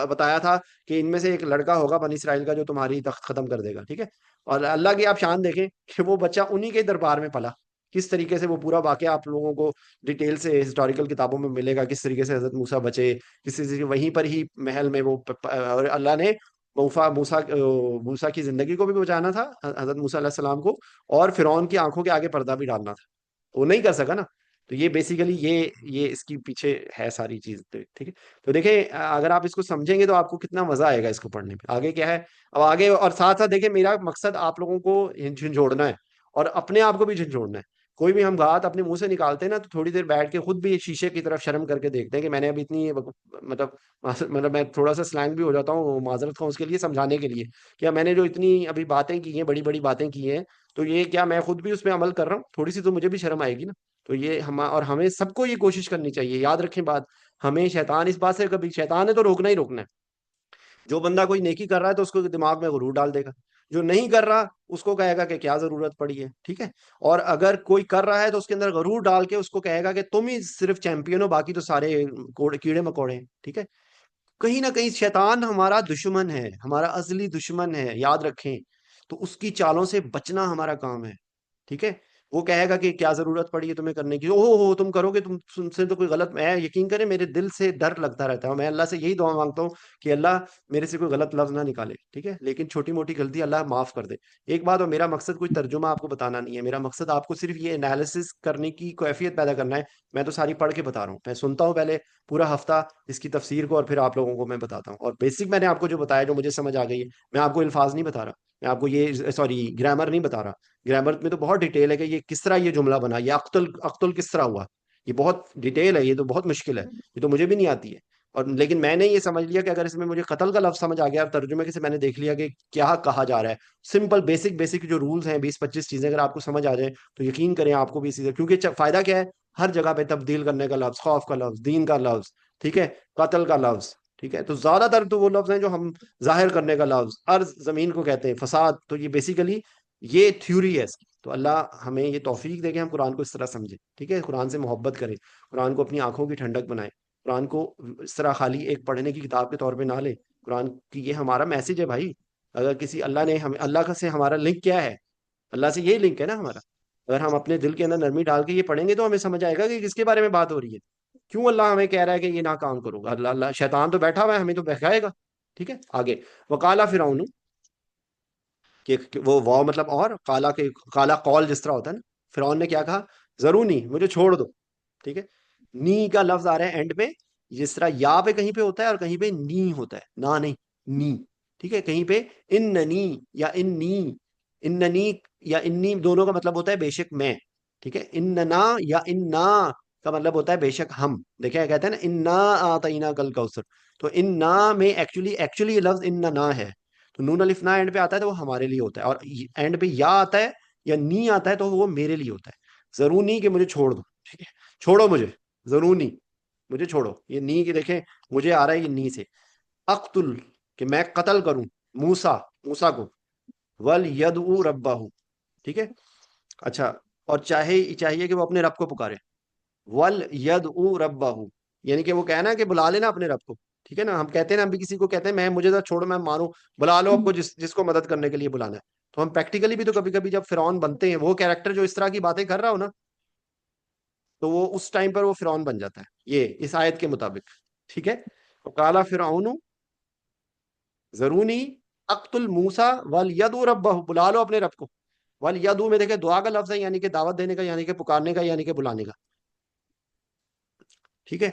بتایا تھا کہ ان میں سے ایک لڑکا ہوگا بنی اسرائیل کا جو تمہاری تخت ختم کر دے گا، ٹھیک ہے. اور اللہ کی آپ شان دیکھیں کہ وہ بچہ انہی کے دربار میں پلا. کس طریقے سے وہ پورا واقعہ آپ لوگوں کو ڈیٹیل سے ہسٹوریکل کتابوں میں ملے گا، کس طریقے سے حضرت موسیٰ بچے، کس طریقے سے وہیں پر ہی محل میں وہ اور اللہ نے موسیٰ کی زندگی کو بھی بچانا تھا حضرت موسیٰ علیہ السلام کو، اور فرعون کی آنکھوں کے آگے پردہ بھی ڈالنا تھا. وہ نہیں کر سکا نا. تو یہ بیسیکلی یہ اس کی پیچھے ہے ساری چیز، ٹھیک ہے. تو دیکھیں اگر آپ اس کو سمجھیں گے تو آپ کو کتنا مزہ آئے گا اس کو پڑھنے میں. آگے کیا ہے اب آگے، اور ساتھ ساتھ دیکھیں میرا مقصد آپ لوگوں کو جھنجھوڑنا ہے اور اپنے آپ کو بھی جھنجھوڑنا ہے. کوئی بھی ہم بات اپنے منہ سے نکالتے ہیں نا تو تھوڑی دیر بیٹھ کے خود بھی شیشے کی طرف شرم کر کے دیکھتے ہیں کہ میں نے ابھی اتنی مطلب میں تھوڑا سا سلینگ بھی ہو جاتا ہوں، معذرت خواہ اس کے لیے، سمجھانے کے لیے، کیا میں نے جو اتنی ابھی باتیں کی ہیں، بڑی بڑی باتیں کی ہیں، تو یہ کیا میں خود بھی اس پہ عمل کر رہا ہوں؟ تھوڑی سی تو مجھے بھی شرم آئے گی نا. تو یہ اور ہمیں سب کو یہ کوشش کرنی چاہیے. یاد رکھیں بات، ہمیں شیطان اس بات سے کبھی، شیطان نے تو روکنا ہی روکنا ہے. جو بندہ کوئی نیکی کر رہا ہے تو اس کو دماغ میں غرور ڈال دے گا، جو نہیں کر رہا اس کو کہے گا کہ کیا ضرورت پڑی ہے، ٹھیک ہے. اور اگر کوئی کر رہا ہے تو اس کے اندر غرور ڈال کے اس کو کہے گا کہ تم ہی صرف چیمپئن ہو، باقی تو سارے کیڑے مکوڑے ہیں، ٹھیک ہے. کہیں نہ کہیں شیطان ہمارا دشمن ہے، ہمارا ازلی دشمن ہے، یاد رکھیں. تو اس کی چالوں سے بچنا ہمارا کام ہے، ٹھیک ہے. وہ کہے گا کہ کیا ضرورت پڑی ہے تمہیں کرنے کی، ہو تم کرو گے، تم سے تو کوئی غلط، میں یقین کریں میرے دل سے ڈر لگتا رہتا ہے، اور میں اللہ سے یہی دعا مانگتا ہوں کہ اللہ میرے سے کوئی غلط لفظ نہ نکالے، ٹھیک ہے. لیکن چھوٹی موٹی غلطی اللہ معاف کر دے. ایک بات، اور میرا مقصد کوئی ترجمہ آپ کو بتانا نہیں ہے، میرا مقصد آپ کو صرف یہ انالیسس کرنے کی کیفیت پیدا کرنا ہے. میں تو ساری پڑھ کے بتا رہا ہوں، میں سنتا ہوں پہلے پورا ہفتہ اس کی تفسیر کو، اور پھر آپ لوگوں کو میں بتاتا ہوں. اور بیسک میں نے آپ کو جو بتایا، جو مجھے سمجھ آ گئی ہے، میں آپ کو الفاظ نہیں بتا رہا، میں آپ کو یہ سوری گرامر نہیں بتا رہا. گرامر میں تو بہت ڈیٹیل ہے کہ یہ کس طرح یہ جملہ بنا، یہ اقتل کس طرح ہوا، یہ بہت ڈیٹیل ہے، یہ تو بہت مشکل ہے، یہ تو مجھے بھی نہیں آتی ہے. اور لیکن میں نے یہ سمجھ لیا کہ اگر اس میں مجھے قتل کا لفظ سمجھ آ گیا، ترجمے سے میں نے دیکھ لیا کہ کیا کہا جا رہا ہے. سمپل بیسک جو رولز ہیں، 20-25 چیزیں اگر آپ کو سمجھ آ جائیں تو یقین کریں آپ کو بھی اسی سے، کیونکہ فائدہ کیا ہے، ہر جگہ پہ تبدیل کرنے کا لفظ، خوف کا لفظ، دین کا لفظ، ٹھیک ہے، قتل کا لفظ، ٹھیک ہے. تو زیادہ تر تو وہ لفظ ہیں جو ہم ظاہر کرنے کا لفظ، ارض زمین کو کہتے ہیں، فساد، تو یہ بیسیکلی یہ تھیوری ہے اس کی. تو اللہ ہمیں یہ توفیق دے کہ ہم قرآن کو اس طرح سمجھیں، ٹھیک ہے، قرآن سے محبت کریں، قرآن کو اپنی آنکھوں کی ٹھنڈک بنائیں، قرآن کو اس طرح خالی ایک پڑھنے کی کتاب کے طور پہ نہ لیں. قرآن کی یہ ہمارا میسج ہے بھائی. اگر کسی اللہ نے اللہ کا سے ہمارا لنک کیا ہے، اللہ سے یہی لنک ہے نا ہمارا. اگر ہم اپنے دل کے اندر نرمی ڈال کے یہ پڑھیں گے تو ہمیں سمجھ آئے گا کہ کس کے بارے میں بات ہو رہی ہے. کیوں اللہ ہمیں کہہ رہا ہے کہ یہ نہ کام کرو گا، اللہ شیطان تو بیٹھا ہوا ہے، ہمیں تو بہکائے گا، ٹھیک ہے. آگے وقالا فرعون، کہ وہ واو مطلب اور کالا کے کالا قول جس طرح ہوتا ہے نا، فرعون نے کیا کہا، ضرور مجھے چھوڑ دو، ٹھیک ہے. نی کا لفظ آ رہا ہے اینڈ پہ، جس طرح یا پہ کہیں پہ ہوتا ہے اور کہیں پہ نی ہوتا ہے، نہ نہیں، نی، ٹھیک ہے. کہیں پہ اننی یا انی، اننی یا انی دونوں کا مطلب ہوتا ہے بے شک میں، ٹھیک ہے. اننا یا انا کا مطلب ہوتا ہے بے شک ہم. دیکھیں کہتے ہیں نا انا آتینا کل کوثر، تو انا میں ایکچولی یہ لفظ اننا ہے. تو نون الف نا اینڈ پہ آتا ہے تو وہ ہمارے لیے ہوتا ہے، اور اینڈ پہ یا آتا ہے یا نی آتا ہے تو وہ میرے لیے ہوتا ہے. ضرور نہیں کہ مجھے چھوڑ دو، ٹھیک ہے، چھوڑو مجھے، ضرور نہیں، مجھے چھوڑو. یہ نی کی دیکھیں مجھے آ رہا ہے یہ نی سے، اقتل کہ میں قتل کروں، موسا کو، ول یدعو ربہ، ٹھیک ہے. اچھا، اور چاہیے کہ وہ اپنے رب کو پکارے، ول یدعو ربہ، یعنی کہ وہ کہنا کہ بلا لینا اپنے رب کو، ٹھیک ہے نا. ہم کہتے ہیں نا، ہم بھی کسی کو کہتے ہیں میں مجھے تو چھوڑو میں ماروں، بلا لو آپ کو جس کو مدد کرنے کے لیے بلانا ہے. تو ہم پریکٹیکلی بھی تو کبھی کبھی جب فرعون بنتے ہیں، وہ کیریکٹر جو اس طرح کی باتیں کر رہا ہو نا، تو وہ اس ٹائم پر وہ فرعون بن جاتا ہے، یہ اس آیت کے مطابق، ٹھیک ہے. کالا فرعون ضرونی اقتل موسا ولیدعو ربہ، بلا لو اپنے رب کو. ولیدعو میں دیکھیں دعا کا لفظ ہے، یعنی کہ دعوت دینے کا، یعنی کہ پکارنے کا، یعنی کہ بلانے کا، ٹھیک ہے.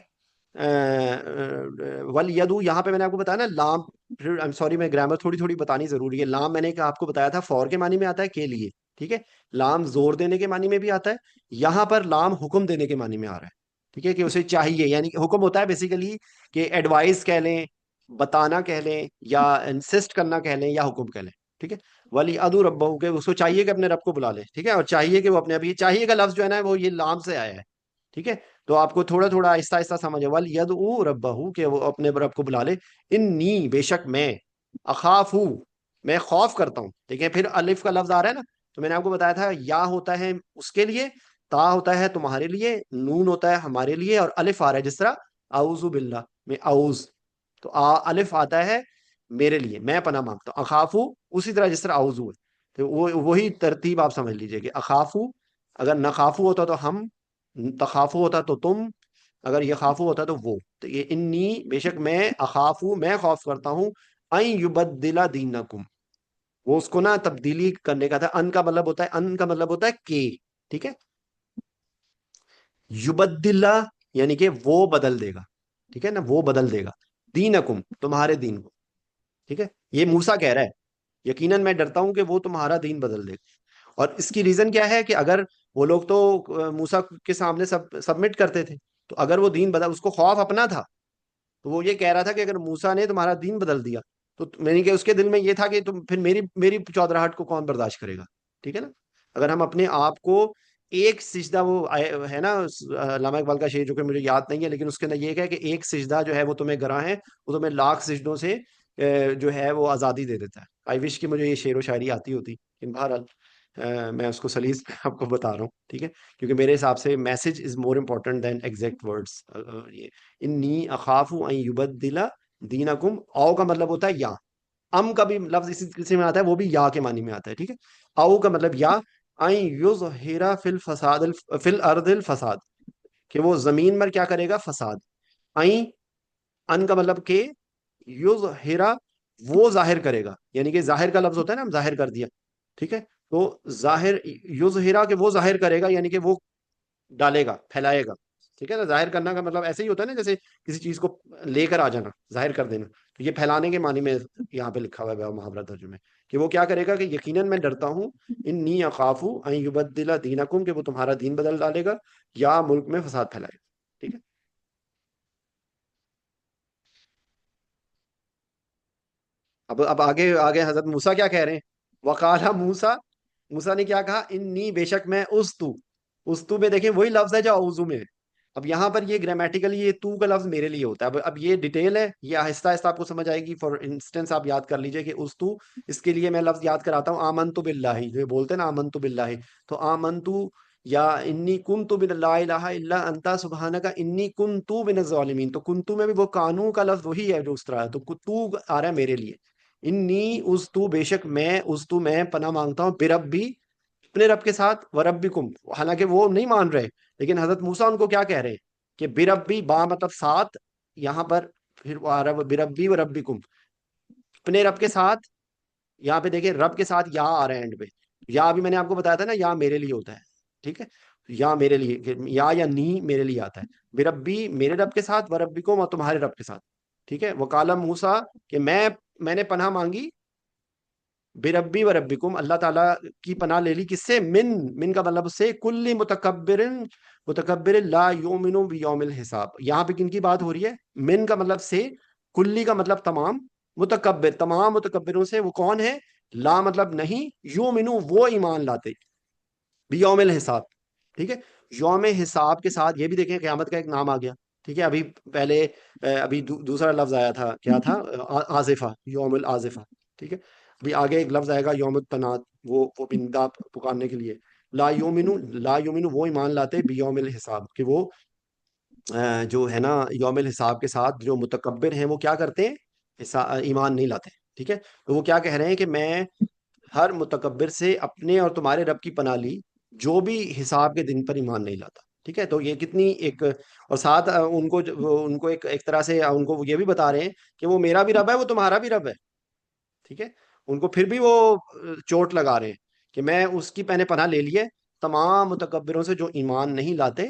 ولیدعو یہاں پہ میں نے آپ کو بتایا نا لام، پھر سوری میں گرامر تھوڑی بتانی ضروری ہے. لام میں نے آپ کو بتایا تھا فور کے معنی میں آتا ہے کے لیے، ٹھیک ہے. لام زور دینے کے معنی میں بھی آتا ہے، یہاں پر لام حکم دینے کے معنی میں آ رہا ہے، ٹھیک ہے، کہ اسے چاہیے، یعنی کہ حکم ہوتا ہے بیسیکلی کہ ایڈوائز کہہ لیں، بتانا کہہ لیں، یا انسسٹ کرنا کہہ لیں، یا حکم کہہ لیں، ٹھیک ہے. ولی ادو ربہ، کہ اس کو چاہیے کہ اپنے رب کو بلا لے، ٹھیک ہے. اور چاہیے کہ وہ اپنے ابھی، چاہیے کا لفظ جو ہے نا وہ یہ لام سے آیا ہے، ٹھیک ہے. تو آپ کو تھوڑا آہستہ آہستہ سمجھے، ولیدعو ربہ، کہ وہ اپنے رب کو بلا لے. انی بے شک میں، اخاف میں خوف کرتا ہوں. دیکھیں پھر الف کا لفظ آ رہا ہے نا، تو میں نے آپ کو بتایا تھا یا ہوتا ہے اس کے لیے، تا ہوتا ہے تمہارے لیے، نون ہوتا ہے ہمارے لیے، اور الف آ رہا ہے جس طرح اعوذ باللہ میں اعوذ، تو الف آتا ہے میرے لیے، میں پناہ مانگتا ہوں، اخافو اسی طرح جس طرح اعوذ ہے، تو وہی ترتیب آپ سمجھ لیجئے کہ اخافو اگر نخافو ہوتا تو ہم، تخافو ہوتا تو تم، اگر یہ خافو ہوتا تو یہ انی بے شک میں، اخافو میں خوف کرتا ہوں، این یبدل دینکم، وہ اس کو نا تبدیلی کرنے کا تھا، ان کا مطلب ہوتا ہے، ان کا مطلب ہوتا ہے کہ، ٹھیک ہے، یبدل یعنی کہ وہ بدل دے گا، ٹھیک ہے نا، وہ بدل دے گا، دینکم تمہارے دین کو، ٹھیک ہے، یہ موسیٰ کہہ رہا ہے، یقیناً میں ڈرتا ہوں کہ وہ تمہارا دین بدل دے گا، اور اس کی ریزن کیا ہے کہ اگر وہ لوگ تو موسیٰ کے سامنے سبمٹ کرتے تھے، تو اگر وہ دین بدل، اس کو خوف اپنا تھا، تو وہ یہ کہہ رہا تھا کہ اگر موسیٰ نے تمہارا دین بدل دیا تو یعنی کہ اس کے دل میں یہ تھا کہ تم پھر میری چودراہٹ کو کون برداشت کرے گا، ٹھیک ہے نا، اگر ہم اپنے آپ کو ایک سجدہ، وہ ہے نا علامہ اقبال کا شعر جو کہ مجھے یاد نہیں ہے، لیکن اس کے اندر یہ ہے کہ ایک سجدہ جو ہے وہ تمہیں گراں ہے، وہ تمہیں لاکھ سجدوں سے جو ہے وہ آزادی دے دیتا ہے، آئی وش کہ مجھے یہ شعر و شاعری آتی ہوتی، لیکن بہرحال میں اس کو سلیس میں آپ کو بتا رہا ہوں، ٹھیک ہے، کیونکہ میرے حساب سے message is more important than exact words, انی اخاف ان یبدل دینکم، او کا مطلب ہوتا ہے یا، ام کا بھی لفظ اسی قسم میں آتا ہے، وہ بھی یا کے معنی میں آتا ہے، ٹھیک ہے، او کا مطلب یا، ان یظہر فی الفساد فی الارض الفساد، کہ وہ زمین پر کیا کرے گا، فساد، این، ان کا مطلب کہ، یظہر وہ ظاہر کرے گا، یعنی کہ ظاہر کا لفظ ہوتا ہے نا، ہم ظاہر کر دیا، ٹھیک ہے، تو ظاہر، یظہر کہ وہ ظاہر کرے گا، یعنی کہ وہ ڈالے گا، پھیلائے گا، ٹھیک ہے نا، ظاہر کرنا کا مطلب ایسے ہی ہوتا ہے نا، جیسے کسی چیز کو لے کر آ جانا، ظاہر کر دینا، تو یہ پھیلانے کے معنی میں یہاں پہ لکھا ہوا ہے محاورہ ترجمے، کہ وہ کیا کرے گا کہ یقیناً میں ڈرتا ہوں، انی اخاف ان یبدل دینکم، کہ وہ تمہارا دین بدل ڈالے گا، یا ملک میں فساد پھیلائے گا، ٹھیک ہے، اب آگے آگے حضرت موسیٰ کیا کہہ رہے ہیں، وقالا موسیٰ، موسیٰ نے کیا کہا، انی بے شک میں، استو میں دیکھیں وہی لفظ ہے جو اعوذ میں ہے، اب یہاں پر یہ گرامیٹیکلی یہ تو کا لفظ میرے لیے ہوتا ہے، اب یہ ڈیٹیل ہے، یہ آہستہ آہستہ آپ کو سمجھ آئے گی، فار انسٹنس آپ یاد کر لیجئے کہ استو، اس کے لیے میں لفظ یاد کراتا ہوں، آمنت باللہ، جو بولتے ہیں نا آمنت باللہ، تو آمنت، یا انی کنت من لا الہ الا انت سبحانک انی کنت من الظالمین، تو کنتو میں بھی وہ کانو کا لفظ وہی ہے جو اس طرح ہے، تو تو آ رہا ہے میرے لیے، انی استو بے شک میں، استو میں پناہ مانگتا ہوں، بربی اپنے رب کے ساتھ، وربکم، حالانکہ وہ نہیں مان رہے، لیکن حضرت موسیٰ ان کو کیا کہہ رہے ہیں کہ بربی، با مطلب ساتھ، یہاں پر پھر وہ آ رہا ہے بربی وربکم، اپنے رب کے ساتھ، یہاں پہ دیکھیں رب کے ساتھ یا آ رہا ہے اینڈ پہ، یا ابھی میں نے آپ کو بتایا تھا نا، یا میرے لیے ہوتا ہے، ٹھیک ہے، یا میرے لیے، یا نی میرے لیے آتا ہے، بربی میرے رب کے ساتھ، وربکم اور تمہارے رب کے ساتھ، ٹھیک ہے، وکالا موسیٰ کہ میں نے پناہ مانگی، بربی و ربکم، اللہ تعالیٰ کی پناہ لے لی، کس سے، من کا مطلب سے، کل متکبر لا یؤمن بیوم الحساب، یہاں پہ کن کی بات ہو رہی ہے، من کا مطلب سے، کلی کا مطلب تمام، متکبر تمام متکبروں سے، وہ کون ہے، لا مطلب نہیں، یؤمنو وہ ایمان لاتے، بیوم الحساب، ٹھیک ہے، یوم حساب کے ساتھ، یہ بھی دیکھیں قیامت کا ایک نام آ گیا، ٹھیک ہے، ابھی پہلے ابھی دوسرا لفظ آیا تھا، کیا تھا، آزفہ، یوم الآزفہ، ٹھیک ہے، ابھی آگے ایک لفظ آئے گا یوم التناد، وہ بندہ پکارنے کے لیے، لا یومنو وہ ایمان لاتے، بیوم الحساب، کہ وہ جو ہے نا یوم الحساب کے ساتھ جو متکبر ہیں وہ کیا کرتے ہیں، ایمان نہیں لاتے، ٹھیک ہے، تو وہ کیا کہہ رہے ہیں کہ میں ہر متکبر سے اپنے اور تمہارے رب کی پناہ لی، جو بھی حساب کے دن پر ایمان نہیں لاتا، ٹھیک ہے، تو یہ کتنی ایک، اور ساتھ ان کو ایک طرح سے ان کو یہ بھی بتا رہے ہیں کہ وہ میرا بھی رب ہے، وہ تمہارا بھی رب ہے، ٹھیک ہے، ان کو پھر بھی وہ چوٹ لگا رہے ہیں کہ میں اس کی پناہ لے لیے تمام متکبروں سے جو ایمان نہیں لاتے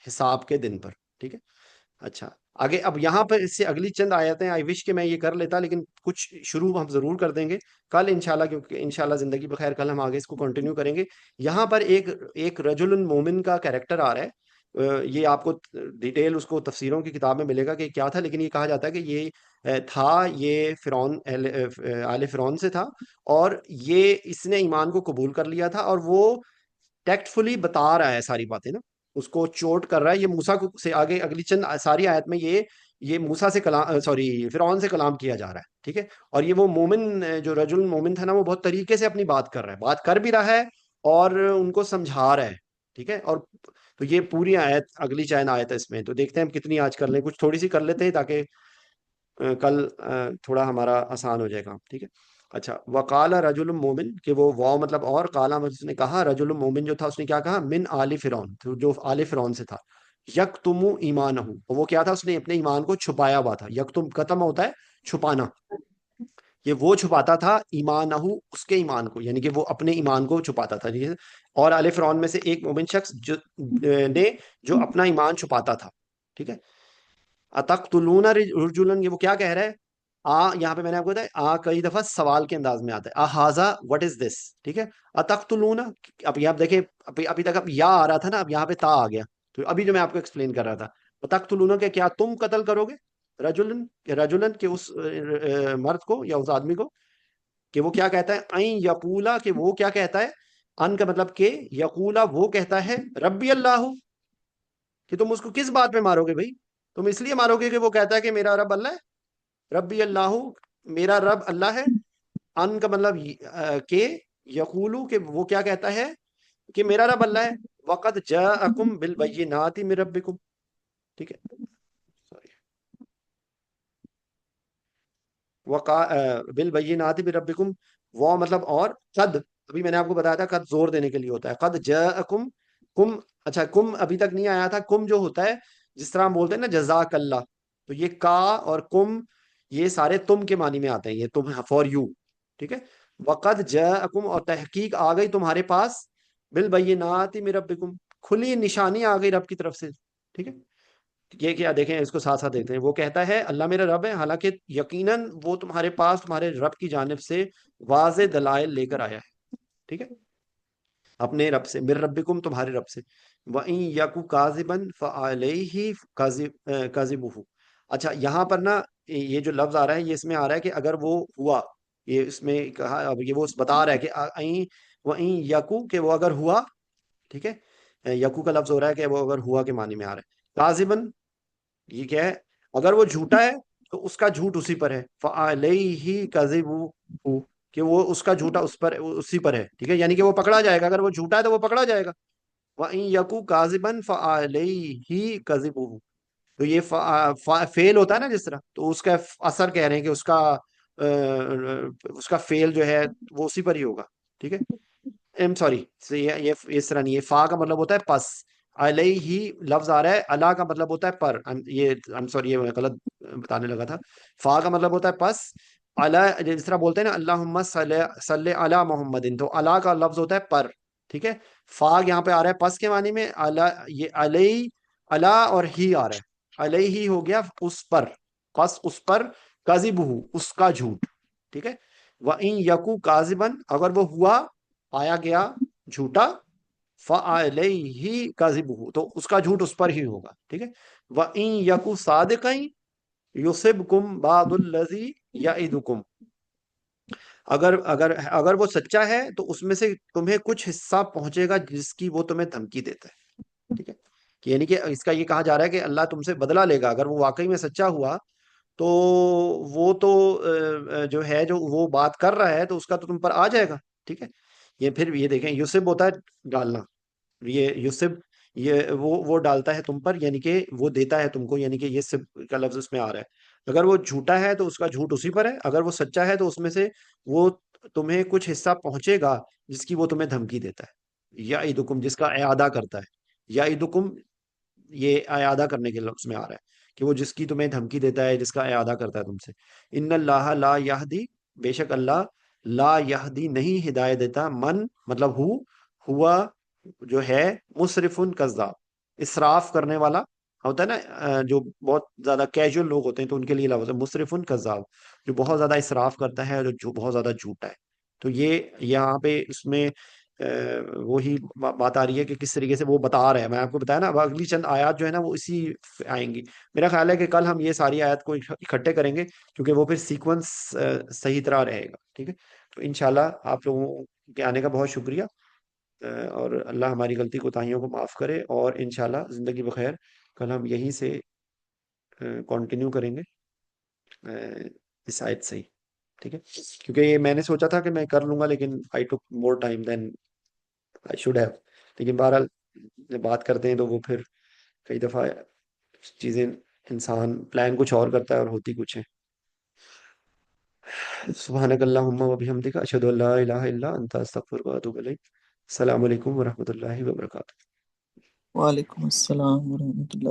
حساب کے دن پر، ٹھیک ہے، اچھا، آگے اب یہاں پر اس سے اگلی چند آیتیں، آئی وش کہ میں یہ کر لیتا، لیکن کچھ شروع ہم ضرور کر دیں گے کل انشاءاللہ، کیونکہ انشاءاللہ زندگی بخیر کل ہم آگے اس کو کنٹینیو کریں گے، یہاں پر ایک رجل مومن کا کریکٹر آ رہا ہے، یہ آپ کو ڈیٹیل اس کو تفسیروں کی کتاب میں ملے گا کہ کیا تھا، لیکن یہ کہا جاتا ہے کہ یہ تھا، یہ فرعون، آل فرعون سے تھا، اور یہ اس نے ایمان کو قبول کر لیا تھا، اور وہ ٹیکٹ فلی بتا رہا ہے ساری باتیں نا، اس کو چوٹ کر رہا ہے، یہ موسیٰ سے آگے اگلی چند ساری آیت میں یہ موسیٰ سے کلام، سوری فرعون سے کلام کیا جا رہا ہے، ٹھیک ہے، اور یہ وہ مومن جو رجل مومن تھا نا، وہ بہت طریقے سے اپنی بات کر رہا ہے، بات کر بھی رہا ہے اور ان کو سمجھا رہا ہے، ٹھیک ہے. اور تو یہ پوری آیت اگلی چین آیت ہے اس میں. تو دیکھتے ہیں ہم کتنی آج کر لیں, کچھ تھوڑی سی کر لیتے ہیں تاکہ کل تھوڑا ہمارا آسان ہو جائے گا. ٹھیک ہے. اچھا, وقال رجل مومن, کہ وہ واو مطلب اور, کالا اس نے کہا, رجل مومن جو تھا اس نے کیا کہا, من آل فرعون, جو آل فرعون سے تھا, یکتم ایمانہ, وہ کیا تھا, اس نے اپنے ایمان کو چھپایا ہوا تھا. یکتم قتم ہوتا ہے چھپانا, یہ وہ چھپاتا تھا ایمانہ, اس کے ایمان کو, یعنی کہ وہ اپنے ایمان کو چھپاتا تھا. ٹھیک ہے. اور آل فرعون میں سے ایک مومن شخص جو اپنا ایمان چھپاتا تھا. ٹھیک ہے. اتقتلون رجلا, یہ وہ کیا کہہ رہا ہے, یہاں پہ میں نے آپ کو بتایا کئی دفعہ سوال کے انداز میں آتا ہے, ہاذا وٹ از دس. ٹھیک ہے. اتقتلون, اب یہ آپ دیکھیں, ابھی تک اب یا آ رہا تھا نا, اب یہاں پہ تا آ گیا. تو ابھی جو میں آپ کو ایکسپلین کر رہا تھا, اتقتلون کہ کیا تم قتل کرو گے, رجلن کہ اس مرد کو یا اس آدمی کو, کہ وہ کیا کہتا ہے, این یقولا, کہ وہ کیا کہتا ہے, ان کا مطلب کہ یقولا وہ کہتا ہے, ربی اللہ, کہ تم اس کو کس بات پہ مارو گے بھائی, تم اس لیے مارو گے کہ وہ کہتا ہے کہ میرا رب اللہ ہے, ربی اللہ, میرا رب اللہ ہے, ان کا مطلب کہ یقولو, کہ وہ کیا کہتا ہے کہ میرا رب اللہ ہے, وقد جاءکم بالبینات من ربکم. ٹھیک ہے. بالبینات من ربکم, وہ مطلب اور, قد, ابھی میں نے آپ کو بتایا تھا قد زور دینے کے لیے ہوتا ہے, قد جاءکم, کم, اچھا کم ابھی تک نہیں آیا تھا, کم جو ہوتا ہے جس طرح ہم بولتے ہیں نا جزاک اللہ, تو یہ کا اور کم یہ سارے تم کے معنی میں آتے ہیں, یہ تم فار یو. ٹھیک ہے. وقد جاءکم, اور تحقیق آ گئی تمہارے پاس, بالبینات من ربکم, کھلی نشانی آ گئی رب کی طرف سے. ٹھیک ہے. یہ کیا دیکھیں, اس کو ساتھ ساتھ دیکھتے ہیں, وہ کہتا ہے اللہ میرا رب ہے, حالانکہ یقیناً وہ تمہارے پاس تمہارے رب کی جانب سے واضح دلائل لے کر آیا ہے. ٹھیک ہے. اپنے رب سے, مر ربکم تمہارے رب سے, وَإِن یَکُ کاذبًا فَعَلَیہِ کَذِبُهُ. اچھا, یہاں پر نا یہ جو لفظ آ رہا ہے, یہ اس میں آ رہا ہے کہ اگر وہ ہوا, یہ اس میں کہا, اب یہ وہ بتا رہا ہے کہ وَإِن یَکُ, کہ وہ اگر ہوا. ٹھیک ہے. یکو کا لفظ ہو رہا ہے کہ وہ اگر ہوا کے معنی میں آ رہا ہے. کاذبًا, یہ کیا ہے, اگر وہ جھوٹا ہے تو اس کا جھوٹ اسی پر ہے, فَعَلَیہِ کَذِبُهُ, کہ وہ اس کا جھوٹا اس پر اسی پر ہے. ٹھیک ہے. یعنی کہ وہ پکڑا جائے گا, اگر وہ جھوٹا ہے تو وہ پکڑا جائے گا. وَإِن يَكُ كَاذِبًا فَعَلَيْهِ كَذِبُهُ, تو یہ فیل ہوتا ہے نا جس طرح, تو اس کا اثر کہہ رہے ہیں کہ اس کا فیل جو ہے وہ اسی پر ہی ہوگا. ٹھیک ہے. سوری, یہ اس طرح نہیں, یہ فا کا مطلب ہوتا ہے پس, علیہ لفظ آ رہا ہے, اللہ کا مطلب ہوتا ہے پر, یہ سوری, یہ میں غلط بتانے لگا تھا. فا کا مطلب ہوتا ہے پس, اللہ جس طرح بولتے ہیں نا اللہم صلی علی محمد, تو اللہ کا لفظ ہوتا ہے پر. ٹھیک ہے. فا یہاں پہ آ رہا ہے پس کے معنی میں, یہ علیہ, اللہ اور ہی آ رہا ہے, علیہ ہی ہو گیا اس پر, پس اس پر, کذبہ اس کا جھوٹ. ٹھیک ہے. وَإِن یَکُ کاذبًا, اگر وہ ہوا, پایا گیا جھوٹا, فَعَلَيْهِ كَذِبُهُ, تو اس کا جھوٹ اس پر ہی ہوگا. ٹھیک ہے. وَإِن يَكُ صَادِقًا يُصِبْكُم بَعْضُ الَّذِي يَعِدُكُم, اگر وہ سچا ہے تو اس میں سے تمہیں کچھ حصہ پہنچے گا جس کی وہ تمہیں دھمکی دیتا ہے. ٹھیک ہے. یعنی کہ اس کا یہ کہا جا رہا ہے کہ اللہ تم سے بدلہ لے گا, اگر وہ واقعی میں سچا ہوا تو وہ تو جو ہے, جو وہ بات کر رہا ہے, تو اس کا تو تم پر آ جائے گا. ٹھیک ہے. یہ پھر یہ دیکھیں, یوسف ہوتا ہے ڈالنا, یہ یوسف, یہ وہ ڈالتا ہے تم پر, یعنی کہ وہ دیتا ہے تم کو, یعنی کہ یہ سب کا لفظ اس میں آ رہا ہے. اگر وہ جھوٹا ہے تو اس کا جھوٹ اسی پر ہے, اگر وہ سچا ہے تو اس میں سے وہ تمہیں کچھ حصہ پہنچے گا جس کی وہ تمہیں دھمکی دیتا ہے, یا عیدکم, جس کا اعادہ کرتا ہے, یا عیدکم, یہ اعادہ کرنے کے لفظ میں آ رہا ہے کہ وہ جس کی تمہیں دھمکی دیتا ہے, جس کا اعادہ کرتا ہے تم سے. ان اللہ لا یہدی, بے شک اللہ, لا یہدی نہیں ہدایت دیتا, من مطلب ہوا جو ہے, مسرفن کذاب, اسراف کرنے والا ہوتا ہے نا, جو بہت زیادہ کیجول لوگ ہوتے ہیں تو ان کے لیے لفظ ہے مسرفن کذاب, جو بہت زیادہ اسراف کرتا ہے, جو بہت زیادہ جھوٹا ہے. تو یہ یہاں پہ اس میں وہی بات آ رہی ہے کہ کس طریقے سے وہ بتا رہا ہے. میں آپ کو بتایا نا, اب اگلی چند آیات جو ہے نا وہ اسی آئیں گی. میرا خیال ہے کہ کل ہم یہ ساری آیات کو اکٹھے کریں گے, کیونکہ وہ پھر سیکوینس صحیح طرح رہے گا. ٹھیک ہے. تو انشاءاللہ آپ لوگوں کے آنے کا بہت شکریہ, اور اللہ ہماری غلطی کوتاہیوں کو معاف کرے, اور انشاءاللہ زندگی بخیر کل ہم یہیں سے کنٹینیو کریں گے اس آیت سے ہی. ٹھیک ہے. کیونکہ یہ میں نے سوچا تھا کہ میں کر لوں گا, لیکن I took more time than I should have. لیکن بہرحال جب بات کرتے ہیں تو وہ پھر کئی دفعہ چیزیں، انسان پلان کچھ اور کرتا ہے اور ہوتی کچھ ہے. سبحانک اللہم و بحمدک اشہد ان لا الہ الا انت استغفرک و اتوب الیک. السلام علیکم ورحمۃ اللہ وبرکاتہ. وعلیکم السلام ورحمۃ اللہ.